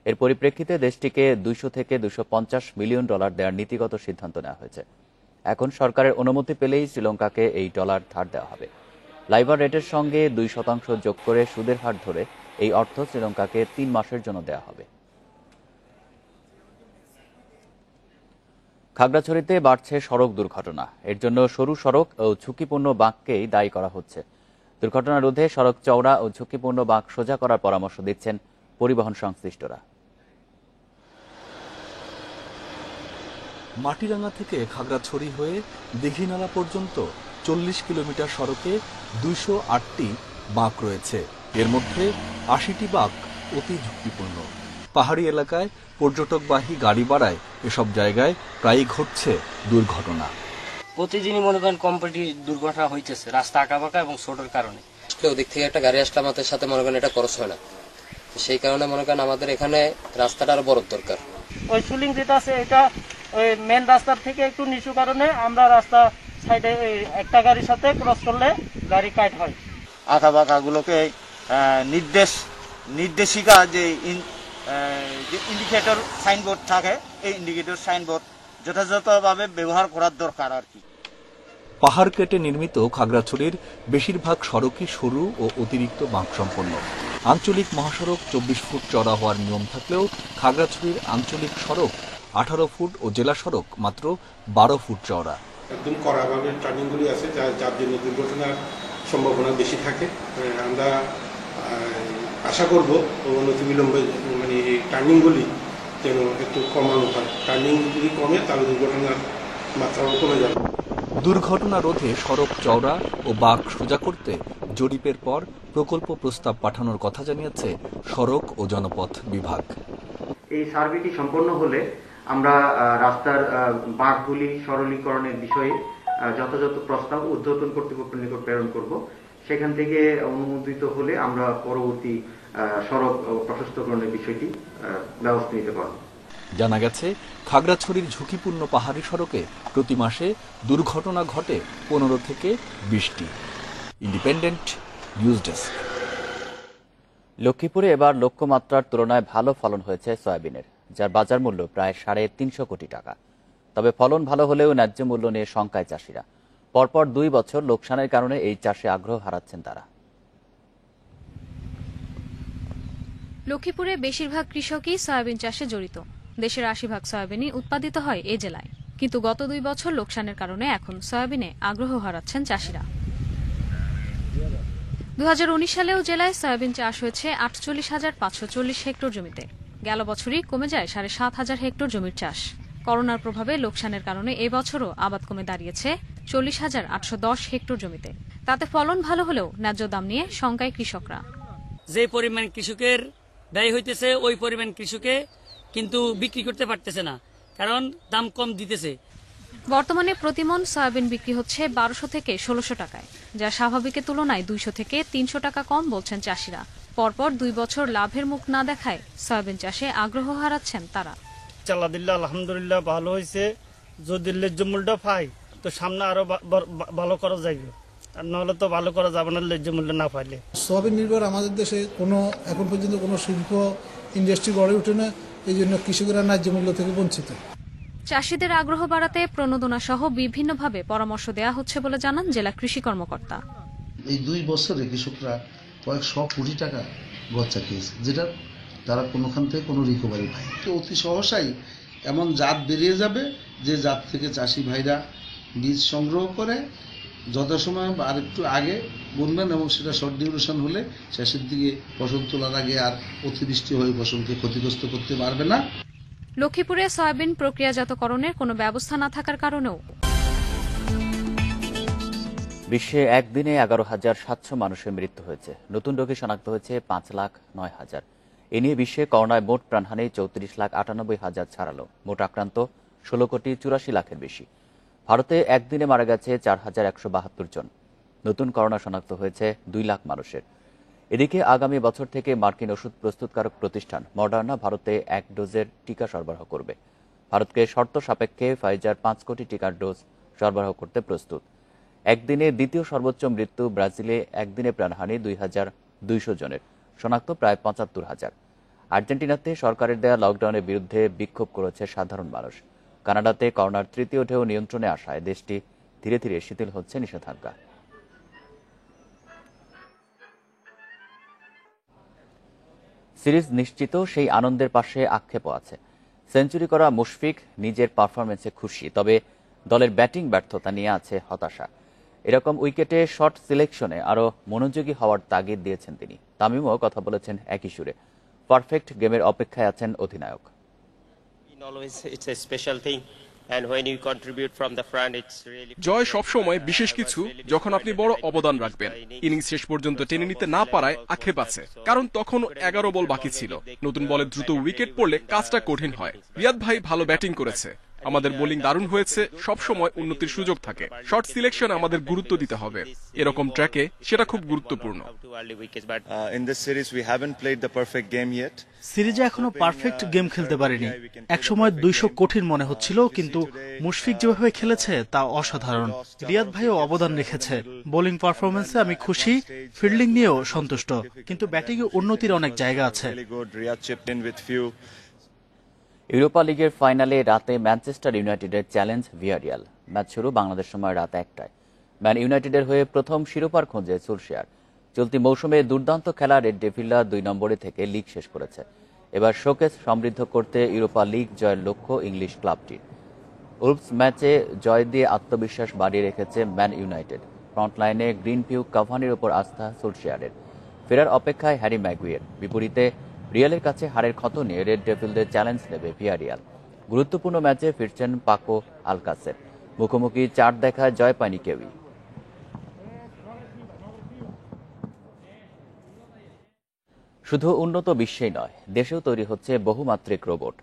এর পরিপ্রেক্ষিতে দেশটিকে 200 থেকে 250 মিলিয়ন ডলার দেওয়ার নীতিগত সিদ্ধান্ত নেওয়া হয়েছে। এখন সরকারের অনুমতি পেলেই শ্রীলঙ্কাকে এই ডলার ধার দেওয়া হবে। লাইবার রেটের সঙ্গে 2% যোগ করে সুদের হার ধরে এই অর্থ শ্রীলঙ্কাকে 3 মাসের জন্য দেওয়া হবে। খাগড়াছড়িতে বাড়ছে সড়ক দুর্ঘটনা। এর জন্য সরু সড়ক ও ঝুঁকিপূর্ণ বাঁককেই দায়ী করা হচ্ছে। দুর্ঘটনা রোধে সড়ক চওড়া ও ঝুঁকিপূর্ণ বাঁক সোজা করার পরামর্শ দিচ্ছেন পরিবহন সংশ্লিষ্টরা। মাটিরাঙ্গা থেকে খাগড়াছড়ি হয়ে দীঘিনালা পর্যন্ত 40 কিলোমিটার সড়কে 208টি বাঁক রয়েছে। এর মধ্যে 80টি বাঁক অতি ঝুঁকিপূর্ণ। পাহাড়ি এলাকায় পর্যটকবাহী গাড়ি বাড়ায় এসব জায়গায় প্রায়ই ঘটছে দুর্ঘটনা। প্রতিদিনই মনে করেন কমপ্লিট দুর্ঘটনা হইতেছে রাস্তা আঁকাবাঁকা এবং ছোটোর কারণে। ওদিক থেকে একটা গাড়ি আসলে আমাদের সাথে মনে করেন এটা খরচ হয় না, সেই কারণে মনে করেন আমাদের এখানে রাস্তাটা আরো বড় দরকার। ওই সুলিং যেটা আছে এটা ওই মেন রাস্তার থেকে একটু নিচু কারণে আমরা রাস্তা সাইডে একটা গাড়ির সাথে ক্রস করলে গাড়ি কাট হয়। আঁকাবাঁকাগুলোকে নির্দেশিকা যে ইন্ডিকেটর সাইনবোর্ড থাকে, এই ইন্ডিকেটর সাইনবোর্ড যথাযথভাবে ব্যবহার করার দরকার আর কি। পাহাড় কেটে নির্মিত খাগড়াছড়ির বেশিরভাগ সড়কই সরু ও অতিরিক্ত বাঁক সম্পন্ন। আঞ্চলিক মহাসড়ক 24 ফুট চওড়া হওয়ার নিয়ম থাকলেও খাগড়াছড়ির আঞ্চলিক সড়ক 18 ফুট ও জেলা সড়ক মাত্র 12 ফুট চওড়া। একদম কড়াভাবে টার্নিংগুলি আছে যার জন্য দুর্ঘটনার সম্ভাবনা বেশি থাকে। আমরা আশা করব অনতিবিলম্বে মানে এই টার্নিংগুলি যেন একটু কমানো হয়। টার্নিং যদি কমে তাহলে দুর্ঘটনার মাত্রাও কমে যাবে। দুর্ঘটনা রোধে সড়ক চওড়া ও বাঁক সোজা করতে জরিপের পর প্রকল্প প্রস্তাব পাঠানোর কথা জানিয়েছে সড়ক ও জনপথ বিভাগ। এই সার্ভেটি সম্পন্ন হলে আমরা রাস্তার বাঁকগুলি সরলীকরণের বিষয়ে যথাযথ প্রস্তাব ঊর্ধ্বতন কর্তৃপক্ষের নিকট প্রেরণ করব। সেখান থেকে অনুমোদিত হলে আমরা পরবর্তী সড়ক প্রশস্তকরণের বিষয়টি ব্যবস্থা নিতে পারব। জানা গেছে, খাগড়াছড়ির ঝুঁকিপূর্ণ পাহাড়ি সড়কে প্রতি মাসে দুর্ঘটনা ঘটে 15 থেকে 20টি। Independent news desk. লক্ষ্মীপুরে এবার লক্ষ্যমাত্রার তুলনায় ভালো ফলন হয়েছে সয়াবিনের, যার বাজার মূল্য প্রায় 350 কোটি টাকা। তবে ফলন ভালো হলেও ন্যায্য মূল্য নিয়ে শঙ্কায় চাষিরা। পরপর 2 বছর লোকসানের কারণে এই চাষে আগ্রহ হারাচ্ছেন তারা। লক্ষ্মীপুরে বেশিরভাগ কৃষকই সয়াবিন চাষে জড়িত। দেশের 80% সয়াবিনই উৎপাদিত হয় এই জেলায়। কিন্তু গত 2 বছর লোকসানের কারণে এখন সয়াবিনে আগ্রহ হারাচ্ছেন চাষিরা। 2019 সালেও জেলায় সয়াবিন চাষ হয়েছে 48,540 হেক্টর জমিতে। গেল বছরই কমে যায় 7,500 হেক্টর জমির চাষ। করোনার প্রভাবে লোকসানের কারণে এবছরও আবাদ কমে দাঁড়িয়েছে 40,810 হেক্টর জমিতে। তাতে ফলন ভালো হলেও ন্যায্য দাম নিয়ে শঙ্কায় কৃষকরা। যে পরিমাণ কৃষকের ব্যয় হইতেছে ওই পরিমাণ কৃষকে কিন্তু বিক্রি করতে পারতেছে না, কারণ দাম কম দিতেছে। বর্তমানে প্রতিমন সয়াবিন বিক্রি হচ্ছে 1200 থেকে 1600 টাকায়, যা স্বাভাবিকের তুলনায় 200 থেকে 300 টাকা কম বলছেন চাষিরা। পরপর 2 বছর লাভের মুখ না দেখায় সয়াবিন চাষে আগ্রহ হারাচ্ছেন তারা। আল্লাহ আলহামদুলিল্লাহ ভালো হয়েছে। যদি ন্যায্য মূল্য পাই তো সামনে আরো ভালো করা যাবে, আর নাহলে তো ভালো করা যাবে না ন্যায্য মূল্য না পাইলে। সয়াবিন নির্ভর আমাদের দেশে এখন পর্যন্ত কোনো শিল্প ইন্ডাস্ট্রি গড়ে ওঠে না, এই জন্য কৃষকেরা ন্যায্য মূল্য থেকে বঞ্চিত। চাষিদের আগ্রহ বাড়াতে প্রণোদনা সহ বিভিন্নভাবে পরামর্শ দেওয়া হচ্ছে বলে জানান জেলা কৃষি কর্মকর্তা। এই 2 বছরে কৃষকরা কয়েকশো কোটি টাকা গচ্চা খেয়েছে, যেটা তারা কোনোখান থেকে কোনো রিকভারি পায়। তো অতি সহসাই এমন জাত বেরিয়ে যাবে যে জাত থেকে চাষি ভাইরা বীজ সংগ্রহ করে যথাসময় আর একটু আগে বুনবেন, এবং সেটা শর্ট ডিউরেশন হলে শেষের দিকে ফসল তোলার আগে আর অতিবৃষ্টি হয়ে ফসলকে ক্ষতিগ্রস্ত করতে পারবে না। লক্ষ্মীপুরে সয়াবিন প্রক্রিয়াজাতকরণের কোনো ব্যবস্থা না থাকার কারণেও বিশ্বে একদিনে 11,700 মানুষের মৃত্যু হয়েছে। নতুন রোগী শনাক্ত হয়েছে 5,09,000। এ নিয়ে বিশ্বে করোনায় মোট প্রাণহানি 34,98,000 ছাড়ালো। মোট আক্রান্ত 16,84,00,000-এর বেশি। ভারতে একদিনে মারা গেছে 4,172 জন। নতুন করোনা শনাক্ত হয়েছে 2 লাখ মানুষের। এদিকে আগামী বছর থেকে মার্কিন ওষুধ প্রস্তুতকারক প্রতিষ্ঠান মডার্না ভারতে 1 ডোজের টিকা সরবরাহ করবে। ভারতকে শর্ত সাপেক্ষে ফাইজার 5 কোটি টিকার ডোজ সরবরাহ করতে প্রস্তুত। একদিনে দ্বিতীয় সর্বোচ্চ মৃত্যু ব্রাজিলে একদিনে প্রাণহানি 2,200 জনের, শনাক্ত প্রায় 75,000। আর্জেন্টিনাতে সরকারের দেয়া লকডাউনের বিরুদ্ধে বিক্ষোভ করেছে সাধারণ মানুষ। কানাডাতে করোনার তৃতীয় ঢেউ নিয়ন্ত্রণে আসায় দেশটি ধীরে ধীরে শিথিল হচ্ছে নিষেধাজ্ঞা। সিরিজ নিশ্চিত, সেই আনন্দের পাশে আক্ষেপও আছে। সেঞ্চুরি করা মুশফিক নিজের পারফরমেন্সে খুশি, তবে দলের ব্যাটিং ব্যর্থতা নিয়ে আছে হতাশা। এরকম উইকেটে শট সিলেকশনে আরও মনোযোগী হওয়ার তাগিদ দিয়েছেন তিনি। তামিমও কথা বলেছেন একই সুরে। পারফেক্ট গেমের অপেক্ষায় আছেন অধিনায়ক। জয় সবসময় বিশেষ কিছু যখন আপনি বড় অবদান রাখবেন। ইনিংস শেষ পর্যন্ত টেনে নিতে না পারায় আক্ষেপ আছে, কারণ তখন 11 বল বাকি ছিল। নতুন বলে দ্রুত উইকেট পড়লে কাজটা কঠিন হয়। রিয়াদ ভাই ভালো ব্যাটিং করেছে, আমাদের বোলিং দারুণ হয়েছে। সবসময় উন্নতির সুযোগ থাকে। শর্ট সিলেকশন আমাদের গুরুত্ব দিতে হবে, এরকম ট্র্যাকে সেটা খুব গুরুত্বপূর্ণ। সিরিজে এখনো পারফেক্ট গেম খেলতে পারিনি। একসময় 200 কঠিন মনে হচ্ছিল, কিন্তু মুশফিক যেভাবে খেলেছে তা অসাধারণ। রিয়াদ ভাইও অবদান রেখেছে। বোলিং পারফরমেন্সে আমি খুশি, ফিল্ডিং নিয়েও সন্তুষ্ট, কিন্তু ব্যাটিংয়ে উন্নতির অনেক জায়গা আছে। ইউরোপা লিগের ফাইনালে রাতে ম্যানচেস্টার ইউনাইটেডের চ্যালেঞ্জ ভিয়ারিয়াল। ম্যাচ শুরু বাংলাদেশ সময় রাত 1টায়। ম্যান ইউনাইটেডের হয়ে প্রথম শিরোপার খোঁজে সোলশায়ার। চলতি মৌসুমে দুর্দান্ত খেলা রেড ডেভিলরা 2 নম্বরে থেকে লিগ শেষ করেছে। এবার শোকেস সমৃদ্ধ করতে ইউরোপা লিগ জয়ের লক্ষ্য ইংলিশ ক্লাবটির। উলভস ম্যাচে জয় দিয়ে আত্মবিশ্বাস বাড়িয়ে রেখেছে ম্যান ইউনাইটেড। ফ্রন্টলাইনে গ্রিনভিউ কাভানির ওপর আস্থা সোলশায়ারের। ফেরার অপেক্ষায় হ্যারি ম্যাগুইয়ের। বিপরীতে রিয়ালের কাছে হারের ক্ষত নিয়ে রেড ডেভিলদের চ্যালেঞ্জ নেবে ভিয়ারিয়াল। গুরুত্বপূর্ণ ম্যাচে ফিরছেন পাকো আলকাসের। মুখোমুখি 4 দেখায় জয় পায়নি কেউই। শুধু উন্নত বিশ্বেই নয়, দেশেও তৈরি হচ্ছে বহুমাত্রিক রোবট।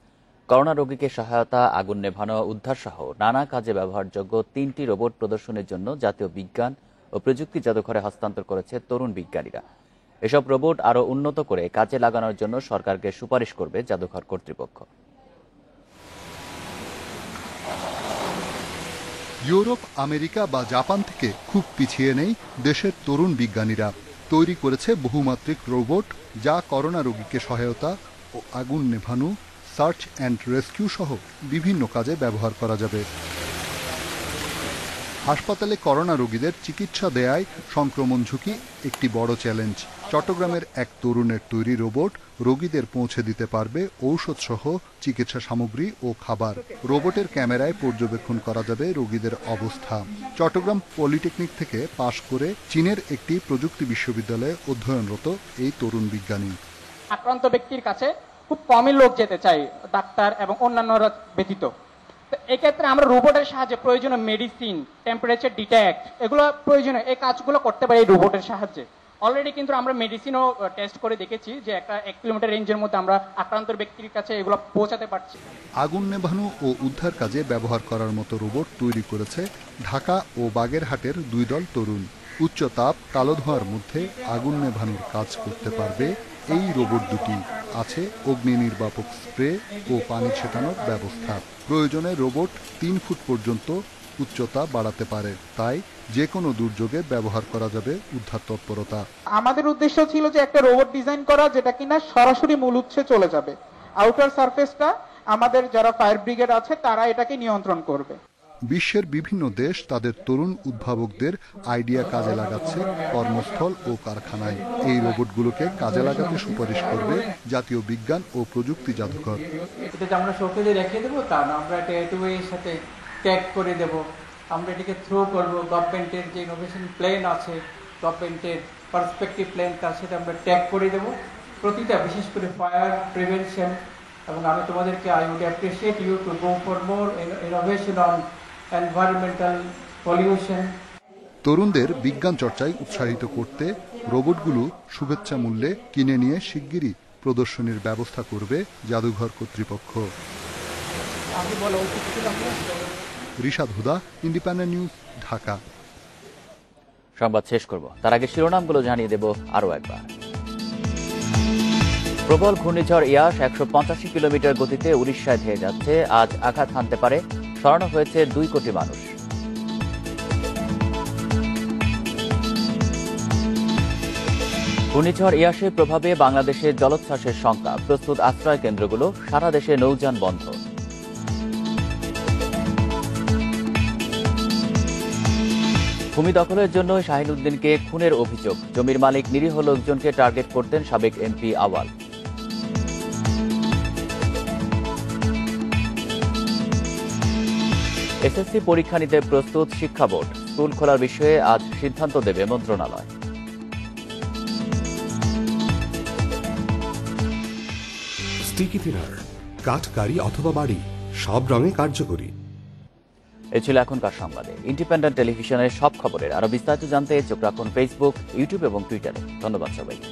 করোনা রোগীকে সহায়তা, আগুন নেভানো, উদ্ধার সহ নানা কাজে ব্যবহারযোগ্য 3টি রোবট প্রদর্শনের জন্য জাতীয় বিজ্ঞান ও প্রযুক্তি জাদুঘরে হস্তান্তর করেছে তরুণ বিজ্ঞানীরা। এসব রোবট আরও উন্নত করে কাজে লাগানোর জন্য সরকারকে সুপারিশ করবে জাদুঘর কর্তৃপক্ষ। ইউরোপ, আমেরিকা বা জাপান থেকে খুব পিছিয়ে নেই দেশের তরুণ বিজ্ঞানীরা। তৈরি করেছে বহুমাত্রিক রোবট, যা করোনা রোগীকে সহায়তা ও আগুন নেভানো, সার্চ অ্যান্ড রেস্কিউ সহ বিভিন্ন কাজে ব্যবহার করা যাবে। হাসপাতালে করোনা রোগীদের চিকিৎসা দেয়ায় সংক্রমণ ঝুঁকি একটি বড় চ্যালেঞ্জ। চট্টগ্রামের এক তরুণের তৈরি রোবট রোগীদের পৌঁছে দিতে পারবে ঔষধসহ চিকিৎসা সামগ্রী ও খাবার। রোবটের ক্যামেরায় পর্যবেক্ষণ করা যাবে রোগীদের অবস্থা। চট্টগ্রাম পলিটেকনিক থেকে পাশ করে চীনের একটি প্রযুক্তি বিশ্ববিদ্যালয়ে অধ্যয়নরত এই তরুণ বিজ্ঞানী। আক্রান্ত ব্যক্তির কাছে খুব কমই লোক যেতে চাই, ডাক্তার এবং অন্যান্যরা ব্যতীত। এক্ষেত্রে আমরা রোবটের সাহায্যে প্রয়োজনীয় মেডিসিন, টেম্পারেচার ডিটেক্ট, এগুলো প্রয়োজনীয় এই কাজগুলো করতে পারি এই রোবটের সাহায্যে। অলরেডি কিন্তু আমরা মেডিসিনও টেস্ট করে দেখেছি যে একটা 1 কিলোমিটার রেঞ্জের মধ্যে আমরা আক্রান্ত ব্যক্তির কাছে এগুলো পৌঁছাতে পারছি। আগুন নেভানো ও উদ্ধার কাজে ব্যবহার করার মতো রোবট তৈরি করেছে ঢাকা ও বাগেরহাটের 2 দল তরুণ। উচ্চ তাপ কালো ধোঁয়ার মধ্যে আগুন নেভানোর কাজ করতে পারবে এই রোবট দুটি। আছে অগ্নি নির্বাপক স্প্রে ও পানি ছেটানোর ব্যবস্থা। প্রয়োজনে রোবট 3 ফুট পর্যন্ত উচ্চতা বাড়াতে পারে, তাই যে কোনো দুর্যোগে ব্যবহার করা যাবে উদ্ধার তৎপরতা। আমাদের উদ্দেশ্য ছিল যে একটা রোবট ডিজাইন করা যেটা কিনা সরাসরি মূল উৎসে চলে যাবে। আউটার সারফেসটা আমাদের যারা ফায়ার ব্রিগেড আছে তারা এটাকে নিয়ন্ত্রণ করবে। বিশ্বের বিভিন্ন দেশ তাদের তরুণ উদ্ভাবকদের আইডিয়া কাজে লাগাচ্ছে কর্মস্থল ও কারখানায়। এই রোবটগুলোকে কাজে লাগাতে সুপারিশ করবে জাতীয় বিজ্ঞান ও প্রযুক্তি জাদুঘর। এটা যে আমরা শোকেজে রেখে দেবো তা না, আমরা এটা এর সাথে ট্যাগ করে দেব, আমরা এটাকে থ্রো করব। গভর্নমেন্টের যে ইনোভেশন প্ল্যান আছে, গভর্নমেন্টের পার্সপেক্টিভ প্ল্যান, তার সাথে আমরা ট্যাগ করে দেব প্রতিটা, বিশেষ করে ফায়ার প্রিভেনশন। এবং আমি তোমাদেরকে I would appreciate you to go for more innovation on environmental pollution. তরুণদের বিজ্ঞান চর্চায় উৎসাহিত করতে রোবটগুলো শুভেচ্ছা মূল্যে কিনে নিয়ে শিগগিরই প্রদর্শনীর ব্যবস্থা করবে জাদুঘর কর্তৃপক্ষ। রিশাদ হুদা, ইন্ডিপেন্ডেন্ট নিউজ, ঢাকা। সংবাদ শেষ করব, তার আগে শিরোনামগুলো জানিয়ে দেব আরও একবার। প্রবল ঘূর্ণিঝড় ইয়াস 185 কিলোমিটার গতিতে উড়িষ্যায় ধেয়ে যাচ্ছে। আজ আঘাত হানতে পারে, সরানো হয়েছে 2 কোটি মানুষ। ঘূর্ণিঝড় ইয়াসের প্রভাবে বাংলাদেশে জলোচ্ছ্বাসের শঙ্কা। প্রস্তুত আশ্রয় কেন্দ্রগুলো, সারা দেশে নৌযান বন্ধ। ভূমি দখলের জন্য শাহিনুদ্দিনকে খুনের অভিযোগ। জমির মালিক নিরীহ লোকজনকে টার্গেট করতেন সাবেক এমপি আওয়াল। এসএসসি পরীক্ষা নিতে প্রস্তুত শিক্ষা বোর্ড। স্কুল খোলার বিষয়ে আজ সিদ্ধান্ত দেবে মন্ত্রণালয়। স্টিকি থিনার, কাঠকারি অথবা বাড়ি, সব রঙে কার্যকরী। এ ছিল এখনকার সংবাদে। ইন্ডিপেন্ডেন্ট টেলিভিশনের সব খবরের আরো বিস্তারিত জানতে চোখ রাখুন ফেসবুক, ইউটিউব এবং টুইটারে। ধন্যবাদ সবাইকে।